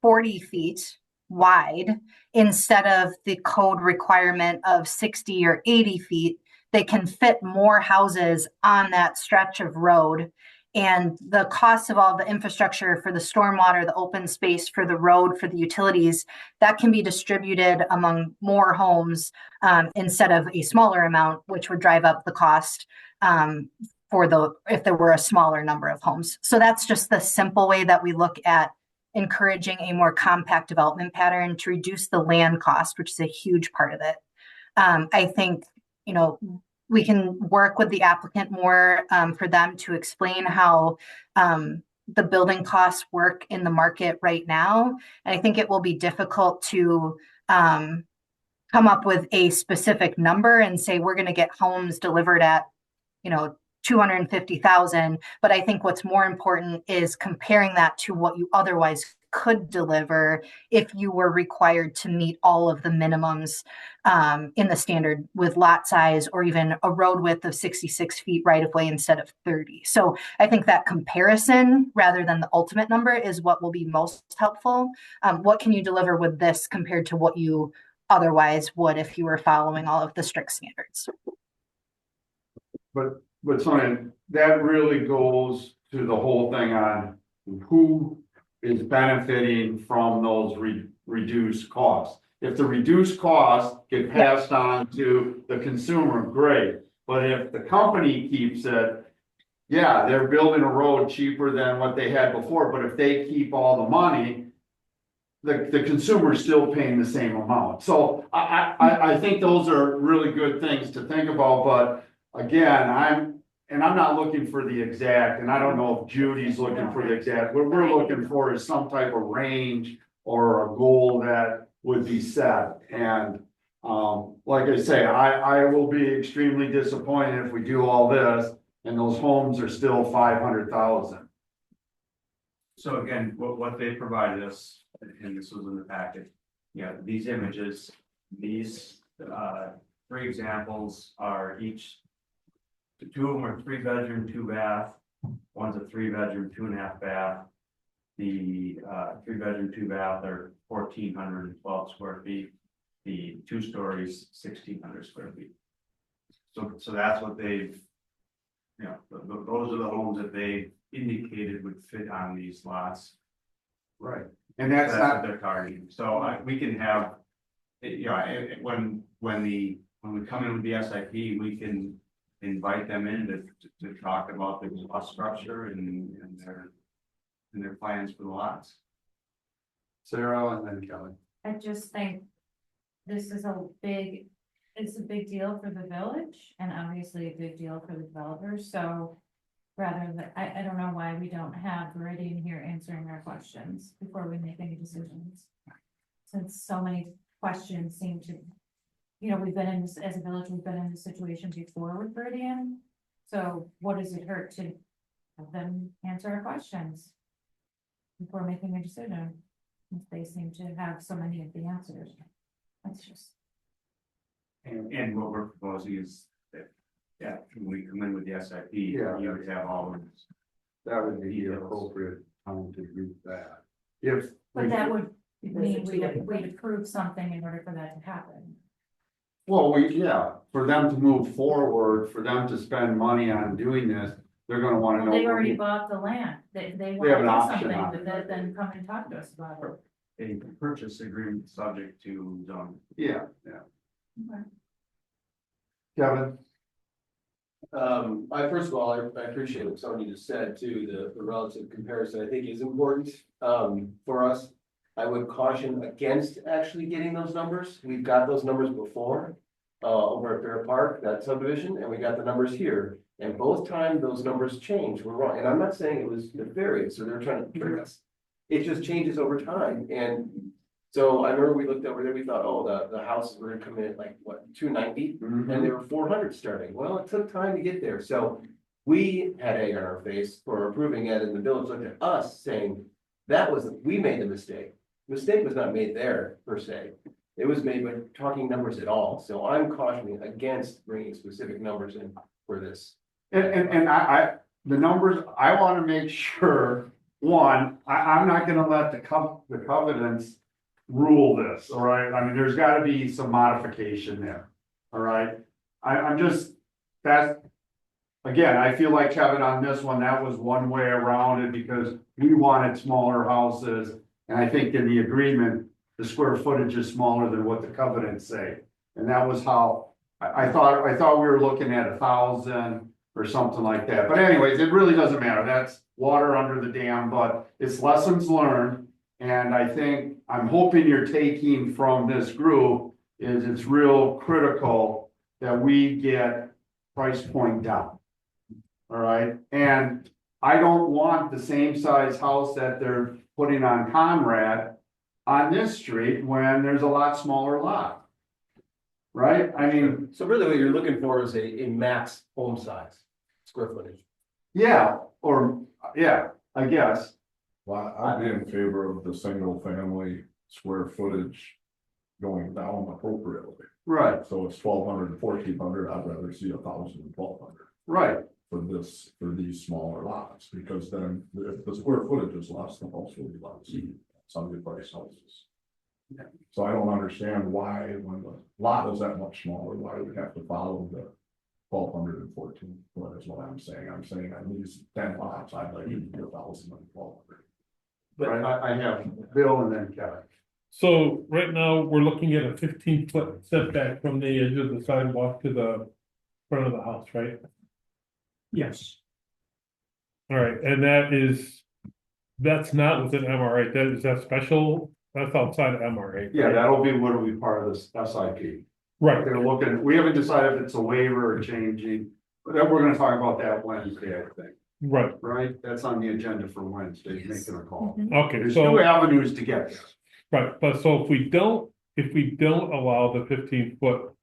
40 feet wide, instead of the code requirement of 60 or 80 feet, they can fit more houses on that stretch of road. And the cost of all the infrastructure for the stormwater, the open space for the road, for the utilities, that can be distributed among more homes instead of a smaller amount, which would drive up the cost if there were a smaller number of homes. So that's just the simple way that we look at encouraging a more compact development pattern to reduce the land cost, which is a huge part of it. I think, you know, we can work with the applicant more for them to explain how the building costs work in the market right now. And I think it will be difficult to come up with a specific number and say, we're going to get homes delivered at, you know, 250,000. But I think what's more important is comparing that to what you otherwise could deliver if you were required to meet all of the minimums in the standard with lot size or even a road width of 66 feet right of way instead of 30. So I think that comparison rather than the ultimate number is what will be most helpful. What can you deliver with this compared to what you otherwise would if you were following all of the strict standards? But Sonia, that really goes to the whole thing on who is benefiting from those reduced costs. If the reduced costs get passed on to the consumer, great. But if the company keeps it, yeah, they're building a road cheaper than what they had before, but if they keep all the money, the consumer's still paying the same amount. So I think those are really good things to think about, but again, I'm not looking for the exact, and I don't know if Judy's looking for the exact. What we're looking for is some type of range or a goal that would be set. And like I say, I will be extremely disappointed if we do all this and those homes are still 500,000. So again, what they provided us, and this was in the packet, these images, these three examples are each, two of them are 3-bedroom, 2-bath. One's a 3-bedroom, 2.5 bath. The 3-bedroom, 2-bath are 1,412 square feet. The 2 stories, 1,600 square feet. So that's what they've, those are the homes that they indicated would fit on these lots. Right. And that's not what they're targeting. So we can have, when the when we come in with the SIP, we can invite them in to talk about the lot structure and their plans for the lots. Sarah and then Kelly. I just think this is it's a big deal for the village and obviously a big deal for the developers, so. Rather than, I don't know why we don't have Viridian here answering our questions before we make any decisions. Since so many questions seem to, we've been in this, as a village, we've been in this situation before with Viridian. So what does it hurt to have them answer our questions before making a decision? If they seem to have so many of the answers. That's just. And what we're proposing is that, when we come in with the SIP, Yeah. you would have all of this. That would be the appropriate time to do that. If. But that would mean we'd approve something in order for that to happen. Well, for them to move forward, for them to spend money on doing this, they're gonna wanna know. They already bought the land, they have want an to do option something on with it, then come and talk to us about it. A purchase agreement subject to zoning. Yeah. Okay. Kevin? First of all, I appreciate what Sonia just said too, the relative comparison I think is important, for us. I would caution against actually getting those numbers. We've got those numbers before, over at Bear Park, that subdivision, and we got the numbers here. And both times those numbers changed, we're wrong, and I'm not saying it was nefarious, or they're trying to trick us. It just changes over time, and so I remember we looked over there, we thought, oh, the houses were gonna come in at like, what, 290? And they were 400 starting. Well, it took time to get there, so we had egg on our face for approving it, and the village looked at us saying, we made the mistake. Mistake was not made there per se. It was made by talking numbers at all, so I'm cautioning against bringing specific numbers in for this. And the numbers, I wanna make sure, one, I'm not gonna let the covenants rule this, all right? I mean, there's gotta be some modification there, all right? I'm just, again, I feel like Kevin on this one, that was one way around it because we wanted smaller houses. And I think in the agreement, the square footage is smaller than what the covenants say. And that was how, I thought we were looking at 1,000 or something like that. But anyways, it really doesn't matter. That's water under the dam, but it's lessons learned. And I think, I'm hoping you're taking from this group is it's real critical that we get price point down. All right, and I don't want the same size house that they're putting on Conrad on this street when there's a lot smaller lot. Right, I mean. So really what you're looking for is a max home size, square footage. Yeah, I guess. Well, I'd be in favor of the single family square footage going down appropriately. Right, So it's 1,200 and 1,400, I'd rather see 1,000 and 1,200 right, for these smaller lots, because then if the square footage is less, the house will be less, some of the price houses. So I don't understand why, when the lot is that much smaller, why we have to follow the 1,214, what is what I'm saying. I'm saying on these 10 lots, I'd like to do 1,000 and 1,200. but I have Bill and then Kevin. So right now, we're looking at a 15-foot setback from the edge of the sidewalk to the front of the house, right? Yes, All right, and that's not within MR8, is that special, that's outside of MR8. Yeah, that'll be what will be part of this SIP. Right, They're looking, we haven't decided if it's a waiver or changing, but then we're gonna talk about that Wednesday, I think. right, Right, that's on the agenda for Wednesday, making a call. okay, There's so. two avenues to get there. Right, but so if we don't allow the 15-foot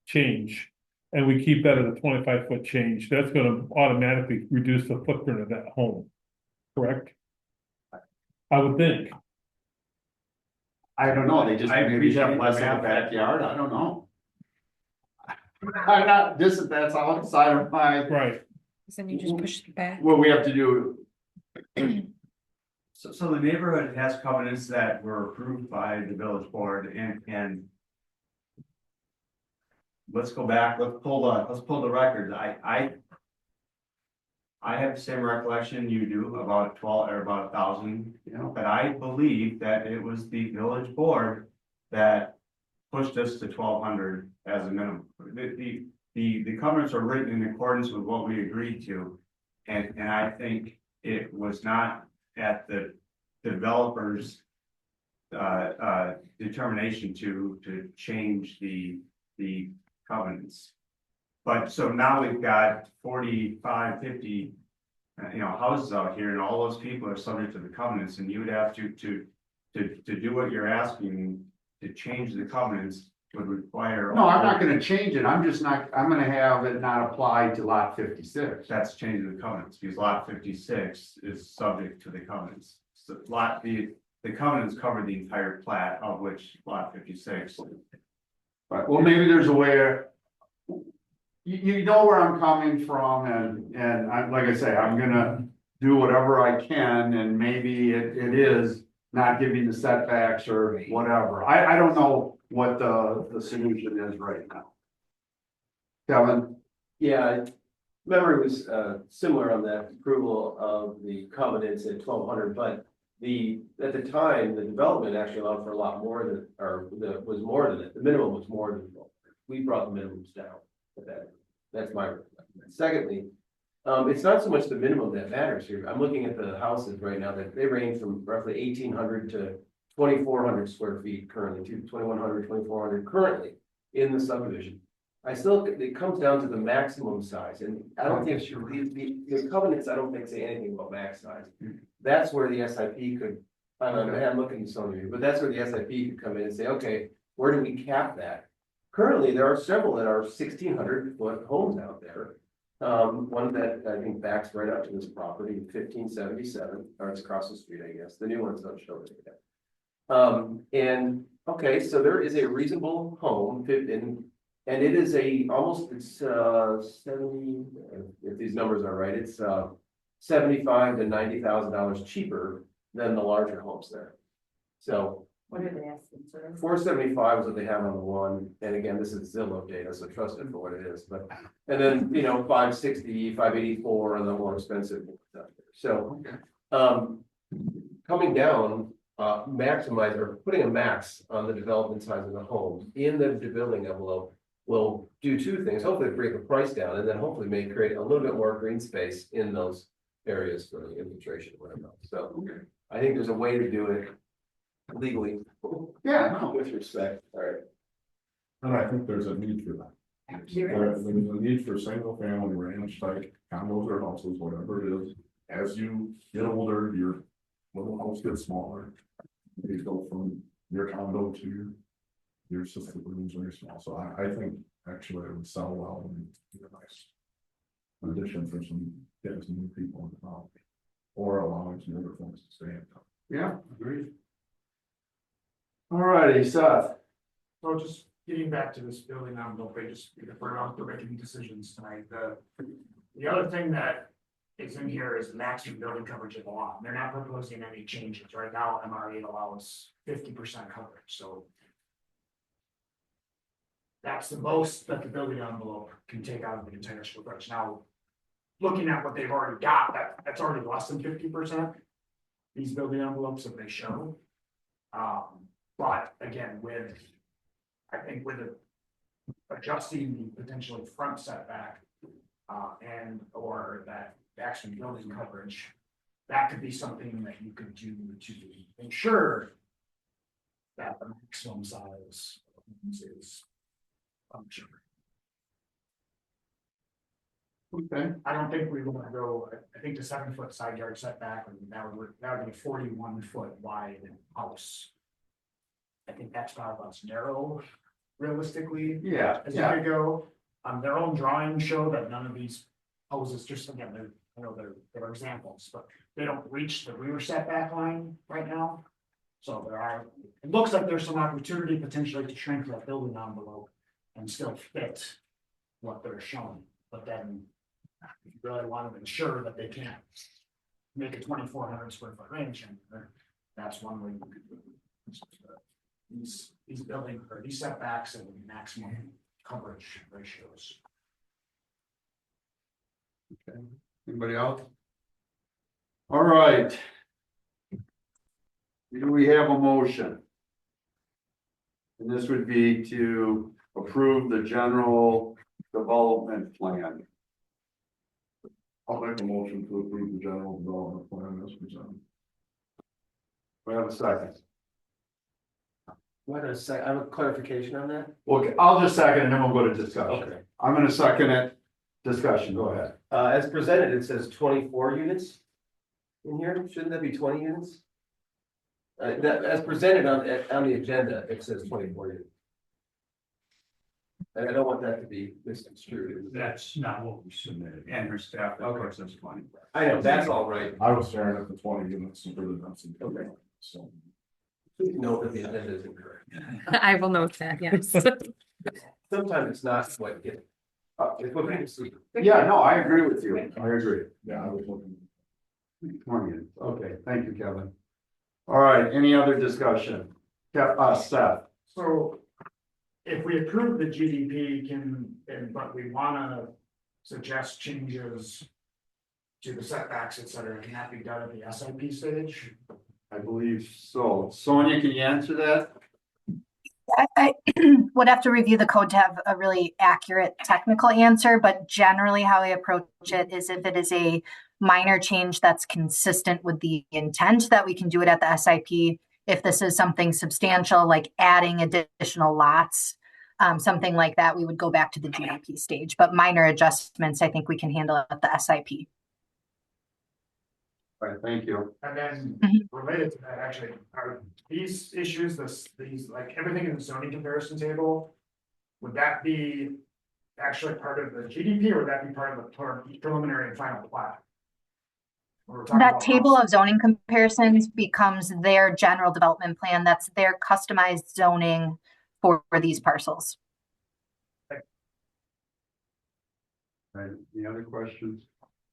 change. And we keep that at a 25-foot change, that's gonna automatically reduce the footprint of that home. Correct? I would think. I don't know, they just I maybe have appreciate less the of a math. backyard, I don't know. I'm not, that's outside of my, So then you just push it back. what we have to do. So the neighborhood has covenants that were approved by the village board and. Let's go back, let's pull the records, I have the same recollection you do about 12 or about 1,000, but I believe that it was the village board that pushed us to 1,200 as a minimum. The covenants are written in accordance with what we agreed to. And I think it was not at the developer's determination to change the covenants. But so now we've got 45, 50, houses out here, and all those people are subject to the covenants, and you would have to do what you're asking, to change the covenants would require. No, I'm not gonna change it, I'm gonna have it not apply to lot 56. That's changing the covenants, because lot 56 is subject to the covenants. So the covenants cover the entire plat, of which lot 56. Right, well, maybe there's a way. You know where I'm coming from, and I, like I say, I'm gonna do whatever I can, and maybe it is not giving the setbacks or whatever. I don't know what the solution is right now. Kevin? Yeah, memory was similar on that approval of the covenants at 1,200, but at the time, the development actually allowed for a lot more than, was more than it. The minimum was more than, we brought the minimums down. That's my recommendation. Secondly, it's not so much the minimum that matters here. I'm looking at the houses right now that they range from roughly 1,800 to 2,400 square feet currently, to 2,100, 2,400 currently in the subdivision. It comes down to the maximum size, and I don't think the covenants, I don't think say anything about max size. That's where the SIP could, I'm looking at some of you, but that's where the SIP could come in and say, okay, where do we cap that? Currently, there are several that are 1,600-foot homes out there. One that I think backs right up to this property, 1577, or it's across the street, I guess. The new ones don't show it yet. And okay, so there is a reasonable home, and it is it's 70, if these numbers are right, it's $75,000 to $90,000 cheaper than the larger homes there. So What are they asking, sir? 475 is what they have on the one, and again, this is Zillow data, so trust it for what it is, but, and then, 560, 584 on the more expensive ones out there. So, coming down, maximize or putting a max on the development size of the home in the building envelope will do two things. Hopefully bring the price down, and then hopefully may create a little bit more green space in those areas for the infiltration or whatever. So I think there's a way to do it legally. Yeah, no. With respect, all right. And I think there's a need for that. There's a need for single family ranch type condos or houses, whatever it is. As you get older, your little house gets smaller. You go from your condo to your sister rooms very small. So I think actually it would sell well and be a nice addition for some getting some new people in the property. Or allowing some other folks to stay in town. Yeah, agreed. All righty, Seth. So just getting back to this building envelope, we're making decisions tonight. The other thing that is in here is the maximum building coverage of the lot. They're not proposing any changes. Right now, MRA allows 50% coverage, so that's the most that the building envelope can take out of the entire square footage. Now, looking at what they've already got, that's already less than 50%. These building envelopes that they show. But again, I think with adjusting the potentially front setback, and or that actual building coverage, that could be something that you could do to ensure that the maximum size is functional. Okay. I don't think we want to go, I think the 7-foot side yard setback, and that would be a 41-foot wide house. I think that's probably less narrow, realistically. Yeah, As you could go, their own drawings show that none of these houses, just again, they're examples, but they don't reach the rear setback line right now. So it looks like there's some opportunity potentially to shrink that building envelope and still fit what they're showing, but then if you really want to ensure that they can't make a 2,400 square foot range, and that's one way you could do it. These building or these setbacks and maximum coverage ratios. Okay, anybody else? All right. Do we have a motion? And this would be to approve the general development plan. I'll make a motion to approve the general development plan as presented. We have a second. Wait a sec, I have a clarification on that. Okay, I'll just second and then we'll go to discussion. Okay. I'm gonna second it. Discussion, go ahead. As presented, it says 24 units in here. Shouldn't that be 20 units? That, as presented on the agenda, it says 24 units. And I don't want that to be misconstrued. That's not what we submitted. And her staff, of course, that's funny. I know, that's all right. I was staring at the 20 units for the density. Okay. So. Please note that the agenda is incorrect. I will note that, yes. Sometimes it's not what get. It's what people see. Yeah, no, I agree with you. I agree. Yeah, I was looking. 20. Okay, thank you, Kevin. All right, any other discussion? Seth. So if we approve the GDP but we wanna suggest changes to the setbacks, et cetera, can that be done at the SIP stage? I believe so. Sonia, can you answer that? I would have to review the code to have a really accurate technical answer, but generally how I approach it is if it is a minor change that's consistent with the intent, that we can do it at the SIP. If this is something substantial, like adding additional lots, something like that, we would go back to the GDP stage, but minor adjustments, I think we can handle at the SIP. All right, thank you. And then related to that, actually, are these issues, these, like everything in the zoning comparison table, would that be actually part of the GDP or would that be part of the preliminary and final plat? That table of zoning comparisons becomes their general development plan. That's their customized zoning for these parcels. All right, any other questions?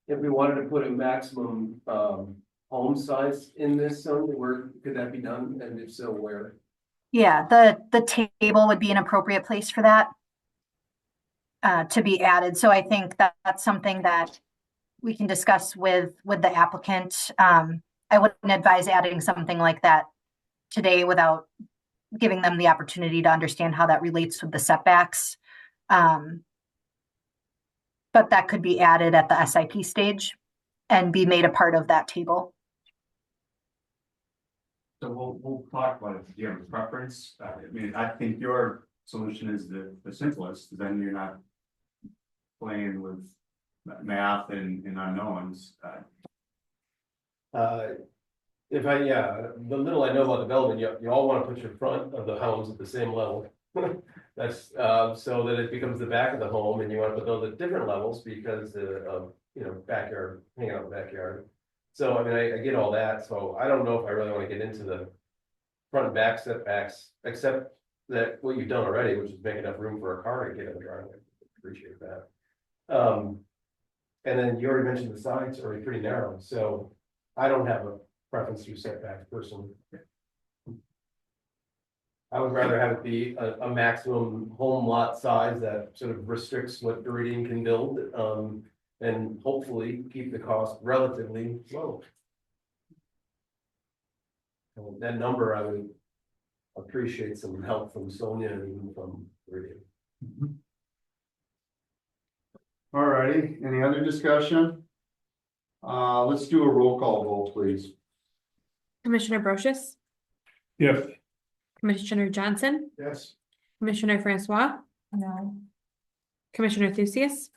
If we wanted to put a maximum home size in this zone, where could that be done? And if so, where? Yeah, the table would be an appropriate place for that to be added. So I think that's something that we can discuss with the applicant. I wouldn't advise adding something like that today without giving them the opportunity to understand how that relates with the setbacks. But that could be added at the SIP stage and be made a part of that table. So we'll talk about it. Do you have a preference? I mean, I think your solution is the simplest, then you're not playing with math and unknowns. If I, yeah, the little I know about development, you all want to put your front of the homes at the same level. That's so that it becomes the back of the home, and you want to put those at different levels because the backyard, hanging out in the backyard. So I mean, I get all that. So I don't know if I really want to get into the front and back setbacks, except that what you've done already, which is make enough room for a car to get in the driveway. Appreciate that. And then you already mentioned the sides are pretty narrow, so I don't have a preference to setbacks personally. I would rather have it be a maximum home lot size that sort of restricts what Viridian can build, and hopefully keep the cost relatively low. And that number, I would appreciate some help from Sonia and even from Viridian. All righty, any other discussion? Let's do a roll call vote, please. Commissioner Brochus, Yes. Commissioner Johnson, Yes. Commissioner Francois, No. Commissioner Thusius,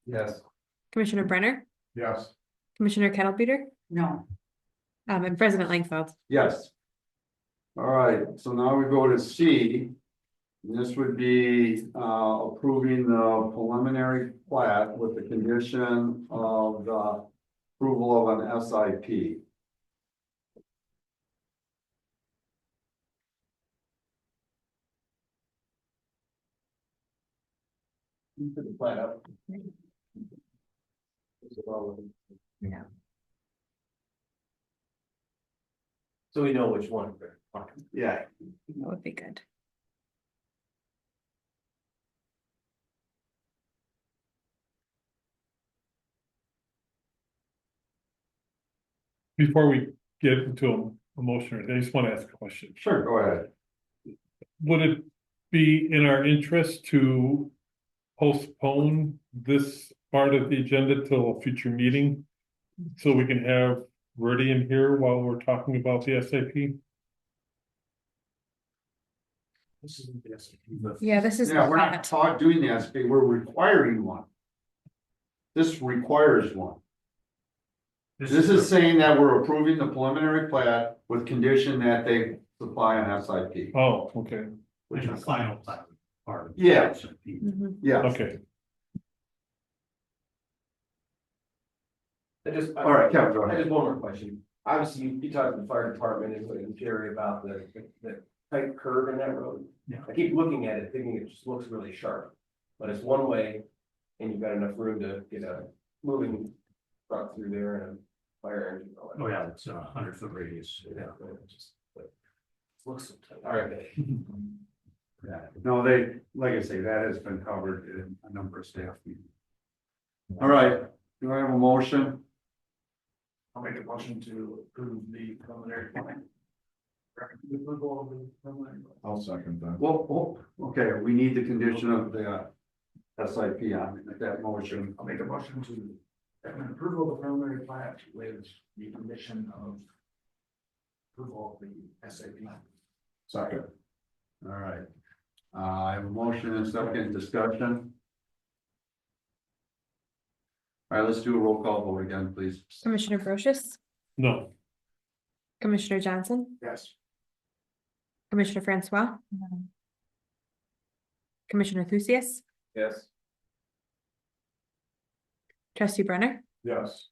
Yes. Commissioner Brenner, Yes. Commissioner Kettlebeater, No. and President Langfeld. Yes. All right, so now we go to C. This would be approving the preliminary plat with the condition of the approval of an SIP. You put the plat up. Yeah. So we know which one. Yeah. That would be good. Before we get into a motion, I just want to ask a question. Sure, go ahead. Would it be in our interest to postpone this part of the agenda till a future meeting? So we can have Verdi in here while we're talking about the SAP? This isn't the SAP. Yeah, this is the Yeah, we're not plat. doing the SB, we're requiring one. This requires one. This is saying that we're approving the preliminary plat with condition that they supply an SIP. Oh, okay, Which is final plat part. of the Yeah. SIP. Yeah, okay. all right, Kevin, go I ahead. just one more question. Obviously, you talked to the fire department and Jerry about the tight curve in that road. Yeah. I keep looking at it, thinking it just looks really sharp, but it's one way and you've got enough room to get a moving truck through there and a fire engine. and all that. Oh, yeah, it's a 100-foot radius. Yeah, it just, but Looks so tight. all right. Yeah, no, they, like I say, that has been covered in a number of staff meetings. All right, do I have a motion? I'll make a motion to approve the preliminary plan. Recommend approval of the preliminary plan. I'll second that. Well, okay, we need the condition of the SIP on that motion. I'll make a motion to recommend approval of the preliminary plan with the condition of approval of the SAP. Second. All right. I have a motion and a second discussion. All right, let's do a roll call vote again, please. Commissioner Brochus, No, Commissioner Johnson, Yes. Commissioner Francois, Commissioner Thusius, Yes. Trustee Brenner, Yes.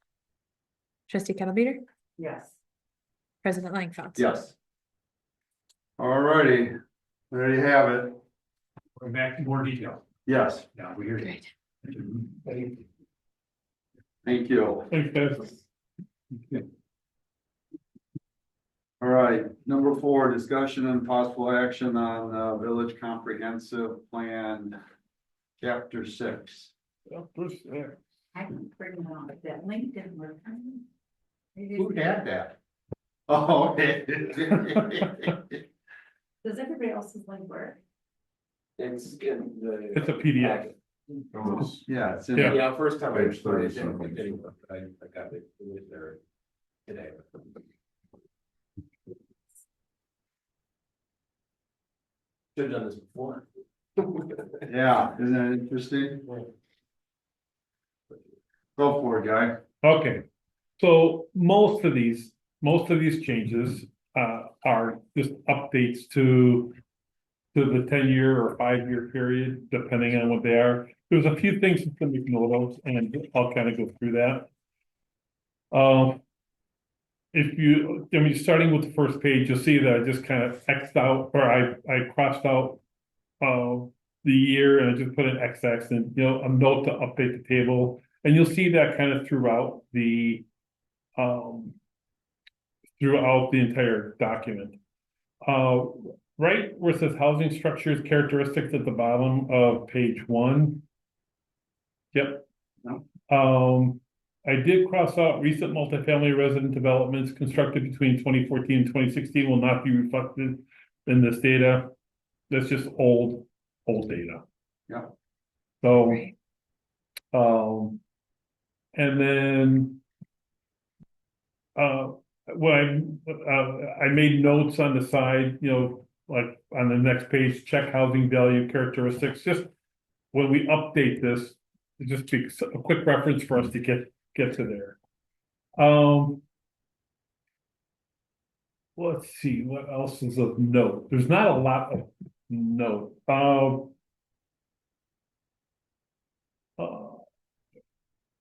Trustee Kettlebeater, Yes. President Langfeld. Yes. All righty, there you have it. Going back to more detail. Yes, Now, we're here. Great. thank you. thanks, guys. All right, number 4, discussion and possible action on Village Comprehensive Plan, Chapter 6. I can bring it on, but that link didn't work. Who had that? Oh, okay. Does everybody else's link work? It's in the. It's a PDF. Yeah, it's in. Yeah. Yeah, first time I Page tried it, 37. it didn't work, but I got it was there today. Should have done this before. Yeah, isn't that interesting? Go for it, guy. Okay, so most of these changes are just updates to the 10-year or 5-year period, depending on what they are. There's a few things to make note of, and I'll kind of go through that. Starting with the first page, you'll see that I just kind of X'd out, or I crossed out the year and I just put an XX and, a note to update the table. And you'll see that kind of throughout the entire document. Right where it says housing structures characteristics at the bottom of page 1. Yep. I did cross out recent multifamily resident developments constructed between 2014 and 2016 will not be reflected in this data. That's just old data. Yeah. So, Right. and then when I made notes on the side, like on the next page, check housing value characteristics. Just when we update this, it just be a quick reference for us to get to there. Let's see what else is of note. There's not a lot of note.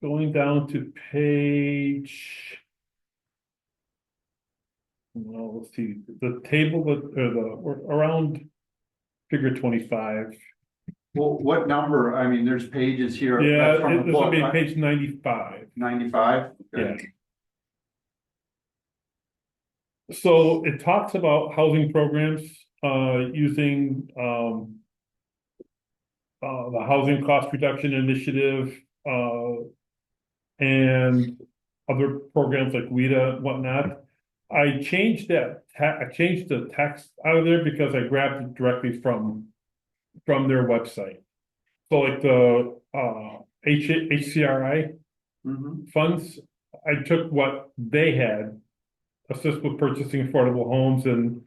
Going down to page. Well, let's see, the table with around figure 25. Well, what number? I mean, there's pages here. Yeah, That's from the this book, would be right? page 95. 95? Yeah. So it talks about housing programs using the housing cost reduction initiative and other programs like WIDA and whatnot. I changed the text out of there because I grabbed it directly from from their website. So like the HCRI Mhm. funds, I took what they had. Assist with purchasing affordable homes and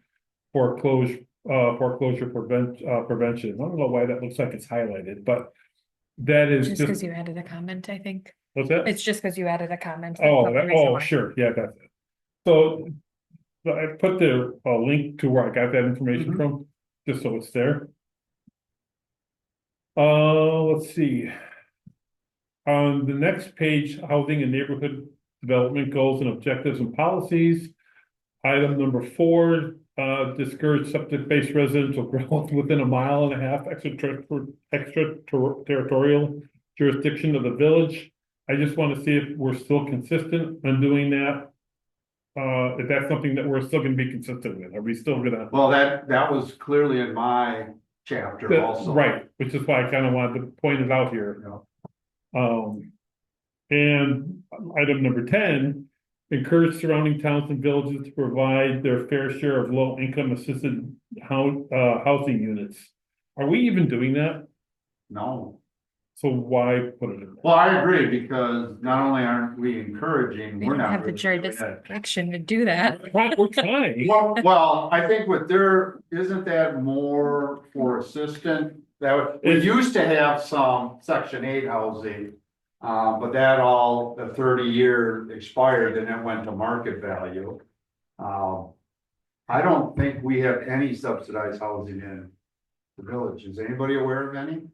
foreclosure prevention. I don't know why that looks like it's highlighted, but that is Just because just, you added a comment, I think. what's that? It's just because you added a comment. that's Oh, not the reason why. sure, yeah, that's it. So I put the link to where I got that information Mhm. from, just so it's there. Let's see. On the next page, housing and neighborhood development goals and objectives and policies. Item number 4, discourage septic-based residential growth within a mile and a half extraterritorial jurisdiction of the village. I just want to see if we're still consistent on doing that. If that's something that we're still gonna be consistent with, are we still gonna? Well, that was clearly in my chapter also. Right, which is why I kind of wanted to point it out here. And item number 10, encourage surrounding towns and villages to provide their fair share of low-income assisted housing units. Are we even doing that? No. So why put it in there? Well, I agree, because not only aren't we encouraging, We we're don't not. have the really doing it. jurisdiction to do that. We're trying. Well, I think with isn't that more for assistant? We used to have some section 8 housing. But that the 30-year expired and it went to market value. I don't think we have any subsidized housing in the village. Is anybody aware of any?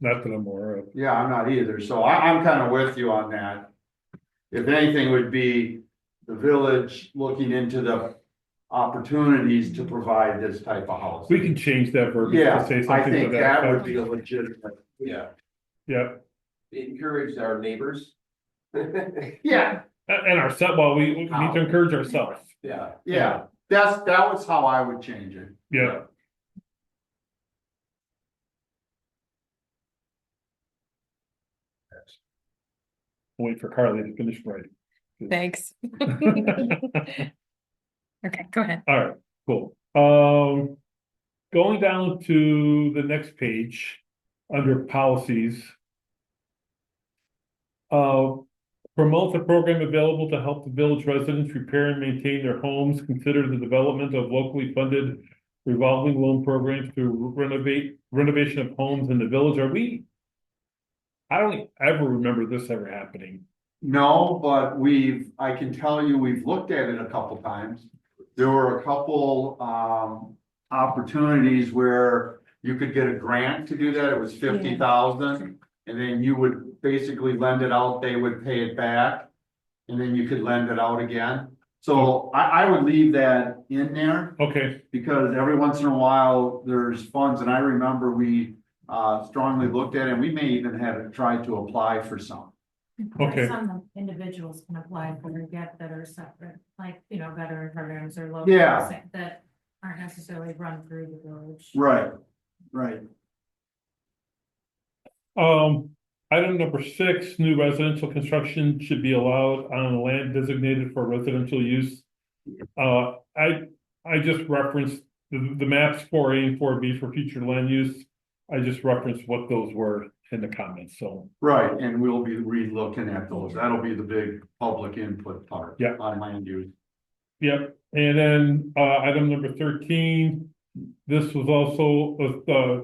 Not that I'm aware of. Yeah, I'm not either. So I'm kind of with you on that. If anything, would be the village looking into the opportunities to provide this type of housing. We can change that verbiage Yeah, to say I something to think that that would effect. be a legitimate. Yeah, Yeah, encourage our neighbors. Yeah, and ourselves, well, we need to encourage ourselves. Yeah. yeah, that was how I would change it. Yeah. Wait for Carly to finish writing. Thanks. Okay, go ahead. All right, cool. Going down to the next page, under policies. Promote the program available to help the village residents repair and maintain their homes. Consider the development of locally funded revolving loan programs to renovation of homes in the village. I don't ever remember this ever happening. No, but I can tell you, we've looked at it a couple times. There were a couple, opportunities where you could get a grant to do that. It was 50,000. And then you would basically lend it out, they would pay it back. And then you could lend it out again. So I would leave that in there. Okay, Because every once in a while, there's funds, and I remember we strongly looked at it, and we may even have tried to apply for some. okay. Some individuals can apply for that are separate, like, veteran programs or local. Yeah. That aren't necessarily run through the village. Right. Item number 6, new residential construction should be allowed on land designated for residential use. I just referenced the maps 4A and 4B for future land use. I just referenced what those were in the comments, so. Right, and we'll be re-looking at those. That'll be the big public input part. Yeah. On land use. Yep, and then item number 13, this was also a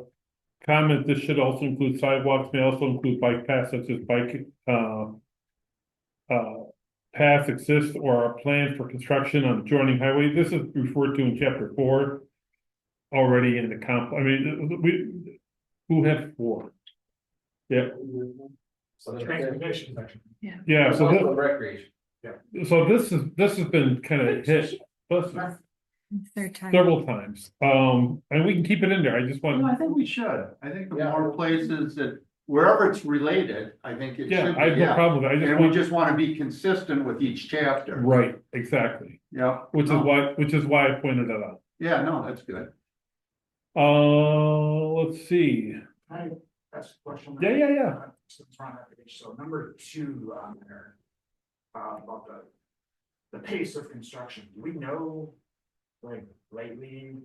comment, this should also include sidewalks, may also include bike paths such as bike paths exist or are planned for construction on adjoining highway. This is referred to in chapter 4 already in the who had 4? Yeah. Transportation section. Yeah, so Recreation. this has been kind of hit Third time. several times. And we can keep it in there. I just want. I think we should. I think the more places that, wherever it's related, I think it Yeah, should be. I have no problem with it. And we just want to be consistent with each chapter. Right, exactly. Yeah. Which is why I pointed that out. Yeah, no, that's good. Let's see. I ask a question? Yeah. So number 2 on there, about the pace of construction, do we know, like lately,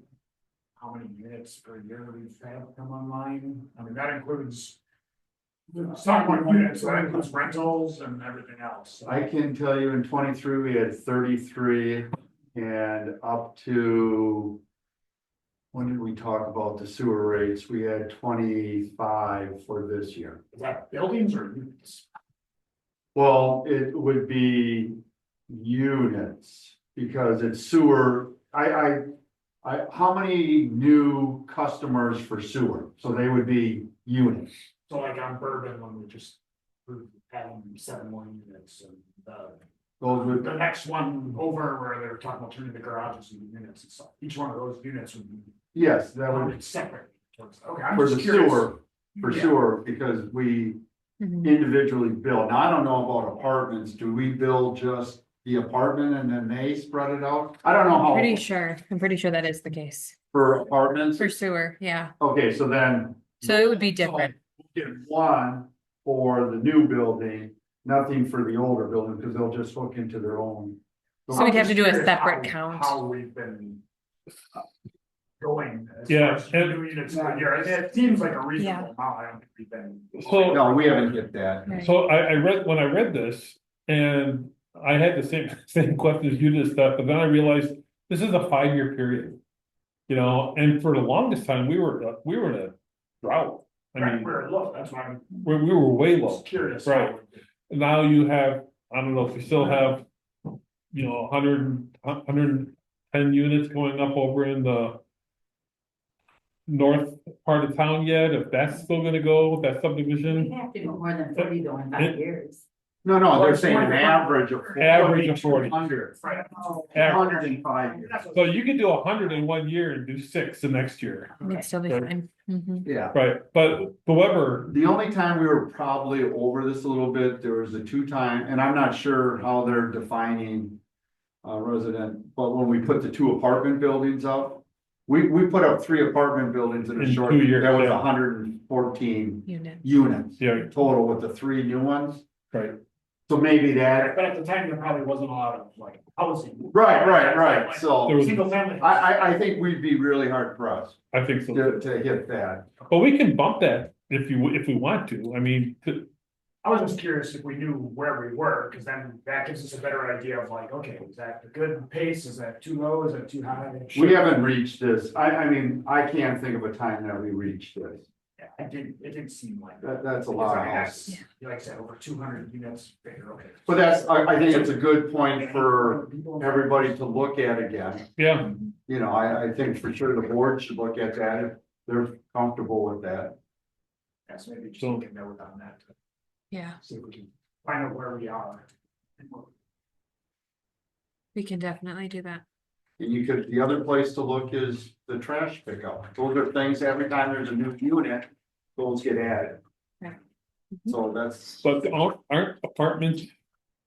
how many units per year we've had come online? I mean, that includes. It's not one unit, so that includes rentals and everything else. I can tell you in 23 we had 33 and up to. When did we talk about the sewer rates? We had 25 for this year. Is that buildings or units? Well, it would be units because it's sewer. How many new customers for sewer? So they would be units. So like on Bourbon, when we just having 7 more units and Those would, the next one over where they're talking about turning the garages into units and stuff. Each one of those units would be yes, that would counted separate. Okay, I'm for the just curious. sewer, for Yeah. sure, because we individually build. Now, I don't know about apartments. Do we build just the apartment and then they spread it out? I don't know how. I'm pretty sure that is the case For apartments? for sewer, yeah, Okay, so then. so it would be different. Get one for the new building, nothing for the older building, because they'll just hook into their own. So we'd have to do a I'm just curious separate how- count. How we've been going. As Yeah, far as and- new units per year. It seems like a reasonable amount. I don't think we've been. So, No, we haven't hit that. Right. so when I read this, and I had the same questions you did stuff, but then I realized this is a 5-year period. You know, and for the longest time, we were in a drought. I Right, mean, where, look, that's why I'm we were way just low. curious. Right. Now you have, I don't know if you still have, 110 units going up over in the north part of town yet, if that's still gonna go, that We subdivision, have to go more than 40 though in 5 years. No, they're saying an average of. Average of 40. 100. Right. Oh, 105 years. so you could do 100 in 1 year and do 6 the next year. It'd still be Right. fine. Mhm. Yeah. Right, but however, The only time we were probably over this a little bit, there was the 2 time, and I'm not sure how they're defining. Resident, but when we put the 2 apartment buildings up, we put up 3 apartment buildings in a In short, 2 years, that was yeah. 114 Unit. units. Yeah. Total with the 3 new ones, right, so maybe that, But at the time, there probably wasn't a lot of like housing. right, so. There was- Single family. I think we'd be really hard pressed I think so. to hit that. But we can bump that if we want to, I mean, I was just curious if we knew where we were, because then that gives us a better idea of like, okay, is that a good pace? Is that too low? Is that too high? We haven't reached this, I mean, I can't think of a time that we reached this, Yeah, it didn't seem like. that's a Because, lot I of mean, houses. that's, like I said, over 200 units, bigger, okay. But I think it's a good point for everybody to look at again. yeah, I think for sure the board should look at that if they're comfortable with that. Yes, maybe just So- make a note on that, to Yeah, see if we can find out where we are. we can definitely do that. And the other place to look is the trash pickup. Those are things, every time there's a new unit, those get added. Right. So that's. but aren't apartments,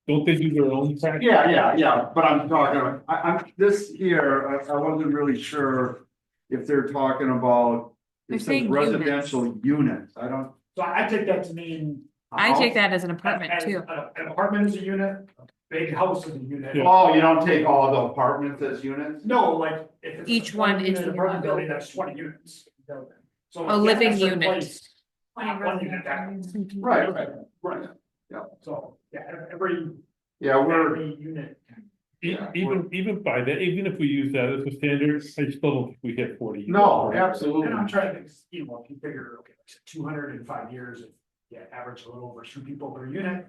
don't they do their own tax? Yeah, but I'm talking, I'm, this here, I wasn't really sure if they're talking about. They're It says saying residential units, I don't. So I take that to mean. I take that as an apartment too. An apartment is a unit, a big house is a unit. Yeah. Oh, you don't take all the apartments as units? No, like, if it's. Each a one 20 is unit a apartment building. building, that's 20 units. So, A yeah, living that's a unit. place. One unit, that, Right. so, yeah, every, Yeah, we're, every unit. Even by that, even if we use that as a standard, I still don't think we hit 40. no, And absolutely. I'm trying to think, if you figure, okay, 205 years, if you average a little over 2 people per unit.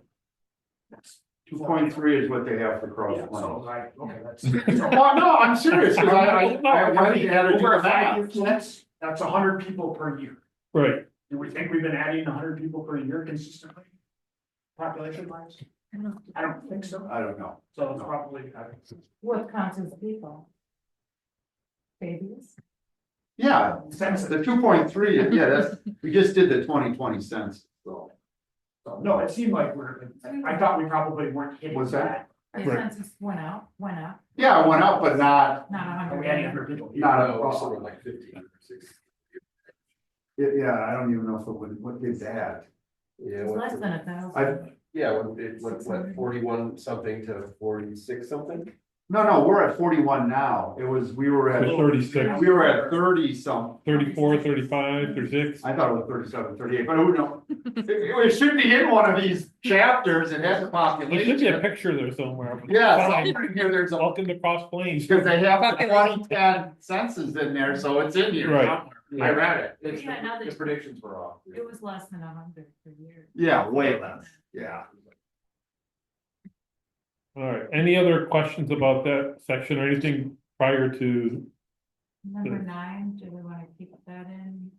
That's 2.3 is what they have for cross Yeah, so plains. like, okay, that's. Well, no, I'm serious, cause I went ahead and do Over the a 5 year, math. so that's 100 people per year. Right, Do we think we've been adding 100 people per year consistently? Population wise? I don't think so. I don't know. So it's probably, I think. What counts as people? Babies? Yeah, the 2.3, yeah, that's, we just did the 2020 census, so. So, no, it seemed like I thought we probably weren't hitting What's that? The Right. census went up, Yeah, it went up, but not, not Are 100. we adding 100 people? not No, a, it's something like 15 or 16. yeah, I don't even know if it would, what did that? Yeah, It's went less from- than 1,000. I, yeah, it went 41 something to 46 something. No, we're at 41 now. We were at, So 36. we were at 30 some. 34, 35, 36. I thought it was 37, 38, but who knows? It should be in one of these chapters. It has a There should be a population. picture there somewhere. Yeah, Fine. somewhere in here there's a, Welcome to Cross Plains. because they have the Population. 2010 census in there, so it's in here. Right. somewhere. I read it. It's Yeah, now the that- predictions were off. It was less than 100 per year. Yeah, way less. Yeah. All right, any other questions about that section or anything prior to, Number 9, do we want to keep that in?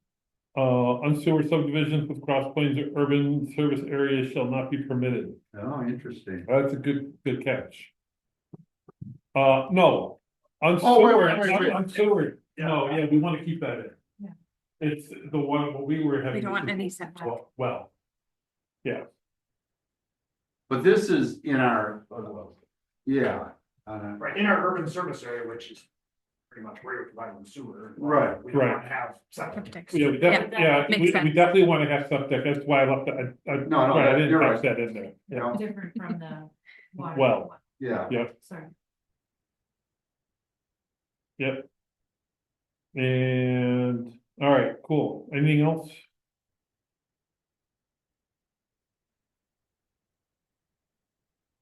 unsewered subdivisions with Cross Plains urban service areas shall not be permitted? Oh, interesting. That's a good catch. No, Oh, wait, unsewered, wait, wait. unsewered, no, yeah, we want to keep that in. Yeah. It's the one, what we were having. We don't want any setback. Well, yeah, But this is in our, yeah. Right, in our urban service area, which is pretty much where you're providing the sewer. Right, We don't right. want to have septic. Septic. yeah, makes we sense. definitely want to have septic, that's why I left that, I No, didn't you're touch right. that in there. You know, Different from the water. Well. yeah. Sorry. Yep. And, all right, cool. Anything else?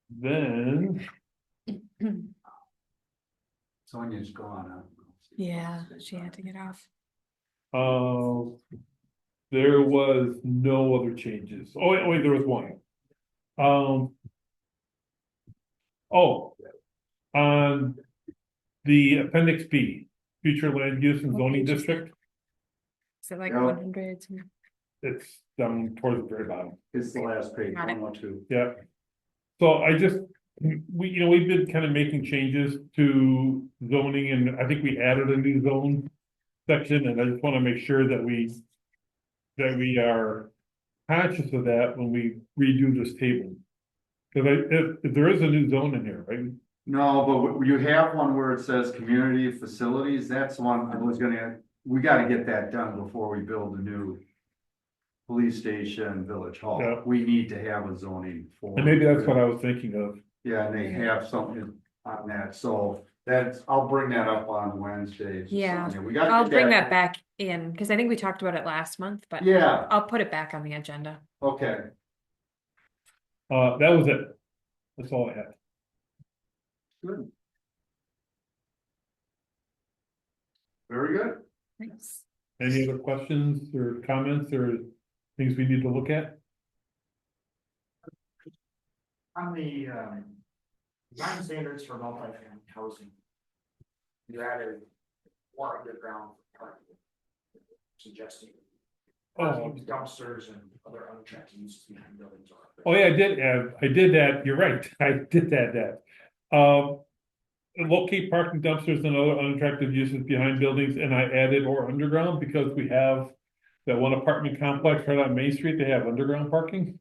Then, Sonia's gone. Huh? Yeah, she had to get off. there was no other changes. Oh, wait, there was one. Oh, on the appendix B, future land use and zoning district, Is it like Yeah. 100? it's down towards the very bottom. It's the last page, Got it. 112. Yeah. So I just, we've been kind of making changes to zoning and I think we added a new zone section and I just want to make sure that we are conscious of that when we redo this table. Because if there is a new zone in here, right? No, but you have one where it says community facilities. That's one I was we gotta get that done before we build a new police station, village hall. Yeah. We need to have a zoning for. And maybe that's what I was thinking of. Yeah, and they have something on that, so I'll bring that up on Wednesday. Yeah. Sonia. We gotta I'll get bring that back in because I think we talked about it last month, but Yeah, I'll put it back on the agenda. okay, That was it. That's all I had. good. Very good. Thanks. Any other questions or comments or things we need to look at? On the, design standards for multifamily housing. You added more underground parking. Suggesting. Oh. Dumpsters and other unchecked uses behind buildings. Oh, yeah, I did that. You're right. I did add that. Locate parking dumpsters and other unattractive uses behind buildings, and I added or underground because we have that one apartment complex right on Main Street, they have underground parking.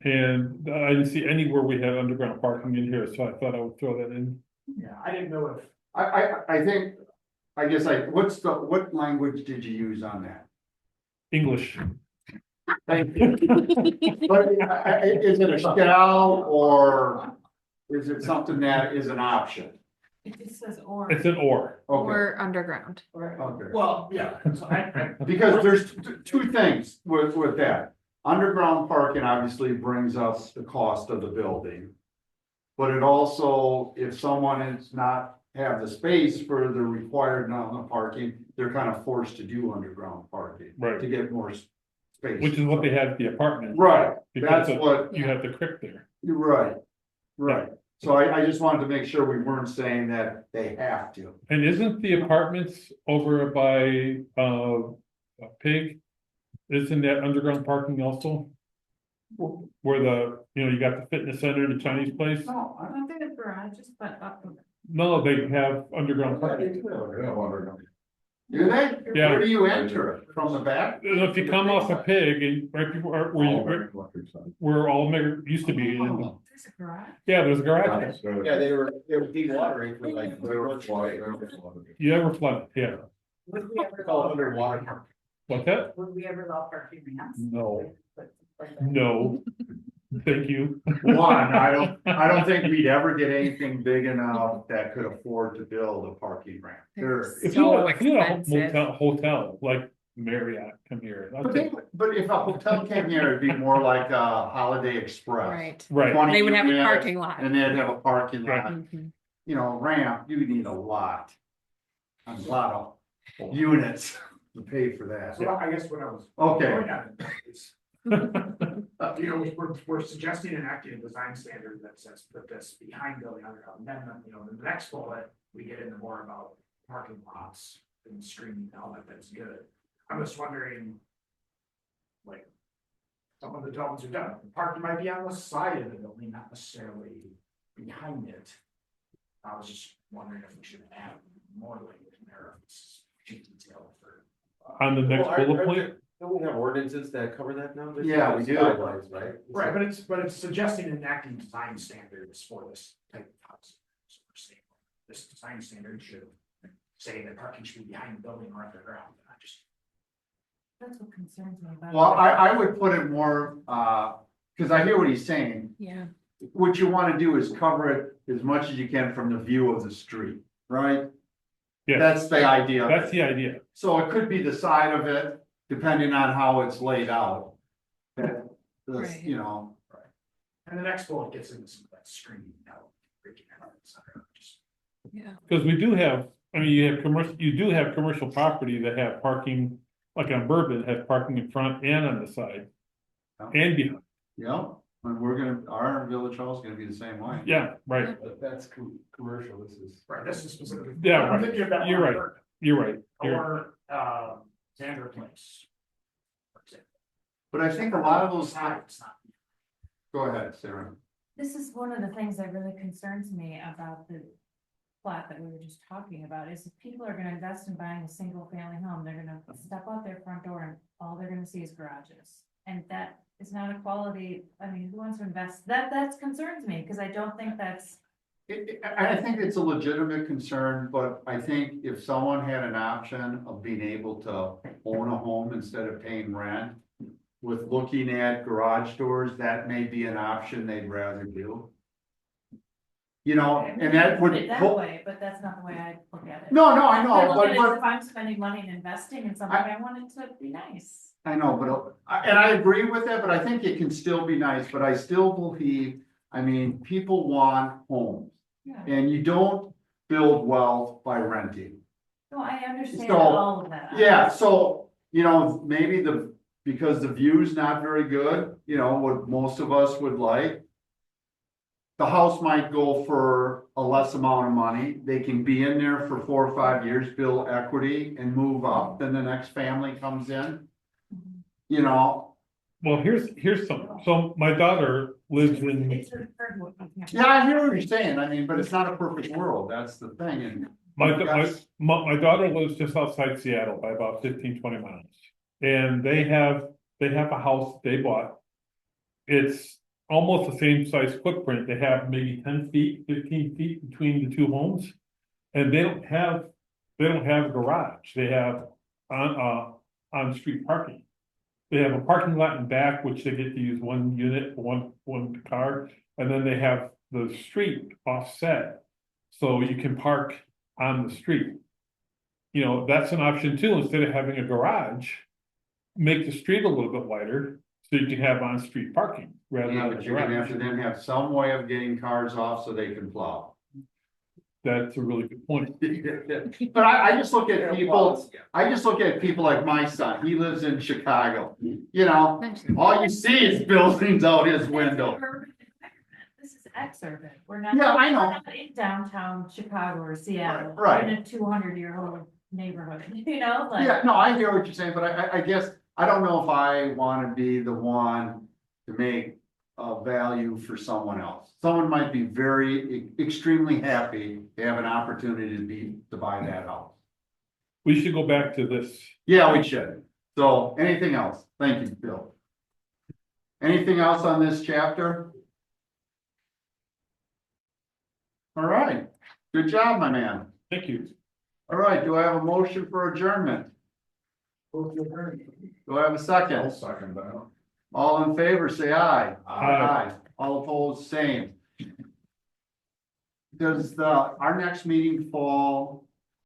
And I didn't see anywhere we had underground parking in here, so I thought I would throw that in. Yeah, I didn't know if. I think, what language did you use on that? English. Thank you. But is it a shall or is it something that is an option? It just says or. It's an or. Okay, Or underground. okay. Well, yeah, so Because there's two things with that. Underground parking obviously brings us the cost of the building. But it also, if someone is not have the space for the required amount of parking, they're kind of forced to do underground parking. Right. To get more space. Which is what they had at the apartment. Right, Because that's what, you had the creek there. you're right, right. So I just wanted to make sure we weren't saying that they have to. And isn't the apartments over by Pig? Isn't that underground parking also? Where you got the fitness center, the Chinese place? Oh, I don't think it's garages, but up. No, they have underground parking. Do they? Yeah. Where do you enter? From the back? And if you come off a Pig and right before where all America used to be, Oh. There's a garage. yeah, there's a garage. Yeah, they were dewatering for like. You ever flood? Yeah. Would we ever Call it allow, underwater. What's that? would we ever allow parking ramps? No. No. Thank you. One, I don't think we'd ever get anything big enough that could afford to build a parking ramp. There, If So you had a expensive. hotel like Marriott, come here. I'll take- but if a hotel came here, it'd be more like a Holiday Express. Right. Right, 20 They would have a units, parking lot. And they'd have a parking lot. Right. Mhm. You know, ramp, you need a lot. A lot of units to pay for that. So I guess what I was. Okay. going at is, you know, we're suggesting enacting a design standard that says put this behind building underground. And then, you know, the next bullet, we get into more about parking lots and screening and all that, that's good. I'm just wondering, like, some of the developments are done, parking might be on the side of the building, not necessarily behind it. I was just wondering if we should add more language in there, if it's too detailed for. on the next bullet point, Don't we have ordinances that cover that now? There's Yeah, we do. guidelines, right? Right, but it's suggesting enacting design standards for this type of house. So we're saying this design standard should say that parking should be behind the building or underground, I just. That's what concerns me about. Well, it. I would put it more, cause I hear what he's saying. Yeah. What you wanna do is cover it as much as you can from the view of the street, right? yeah, That's the idea. of that's it. the idea. So it could be the side of it, depending on how it's laid out. That, Right. you know, And the next bullet gets into some of that screening out, breaking out, et cetera, just. Yeah. Because we do have, I mean, you do have commercial property that have parking, like on Bourbon, have parking in front and on the side. And behind, yeah, and we're gonna, our village hall is gonna be the same way. yeah, right, But that's commercial, this is. Right, this is specifically. Yeah, I'm right. thinking of that You're one right. word, you're right. Or, Xander Place. For example. But I think a lot of those, Sides, not. go ahead, Sarah. This is one of the things that really concerns me about the plot that we were just talking about, is if people are gonna invest in buying a single family home, they're gonna step out their front door and all they're gonna see is garages. And that is not a quality, I mean, who wants to invest, that concerns me, because I don't think that's. I think it's a legitimate concern, but I think if someone had an option of being able to own a home instead of paying rent. With looking at garage doors, that may be an option they'd rather do. You know, and that Put would. it that way, but that's not the way I look at it. No, I I know, look at it as but if I'm spending money and investing in something, I want it to be nice. I know, but, and I agree with that, but I think it can still be nice, but I still believe, I mean, people want homes. Yeah, And you don't build wealth by renting. no, I understand So, all of that. Yeah, so, you know, maybe because the view's not very good, you know, what most of us would like. The house might go for a less amount of money, they can be in there for 4 or 5 years, build equity and move up, then the next family comes in. Mhm. You know, Well, here's some, so my daughter lives in, It's a third one. yeah, I hear what you're saying, I mean, but it's not a perfect world, that's the thing, and. my daughter lives just outside Seattle by about 15-20 miles. And they have a house they bought. It's almost the same size footprint, they have maybe 10 feet, 15 feet between the two homes. And they don't have a garage, they have on-street parking. They have a parking lot in back, which they get to use one unit, one car, and then they have the street offset. So you can park on the street. You know, that's an option too, instead of having a garage. Make the street a little bit wider, so you can have on-street parking rather Yeah, than but a you're gonna have garage. to then have some way of getting cars off so they can plow. That's a really good point. But I just look at people, like my son, he lives in Chicago, you know, all you see is buildings out his window. This is exurban, we're not. Yeah, I know. we're not in downtown Chicago or Seattle. Right. We're in a 200-year-old neighborhood, you know, like. Yeah, no, I hear what you're saying, but I guess, I don't know if I wanna be the one to make a value for someone else. Someone might be very extremely happy to have an opportunity to buy that house. We should go back to this. Yeah, we should. So, anything else? Thank you, Bill. Anything else on this chapter? All right, good job, my man. Thank you. All right, do I have a motion for adjournment? Do I have a second? Second that. All in favor, say aye. Aye. All opposed, same. Does our next meeting fall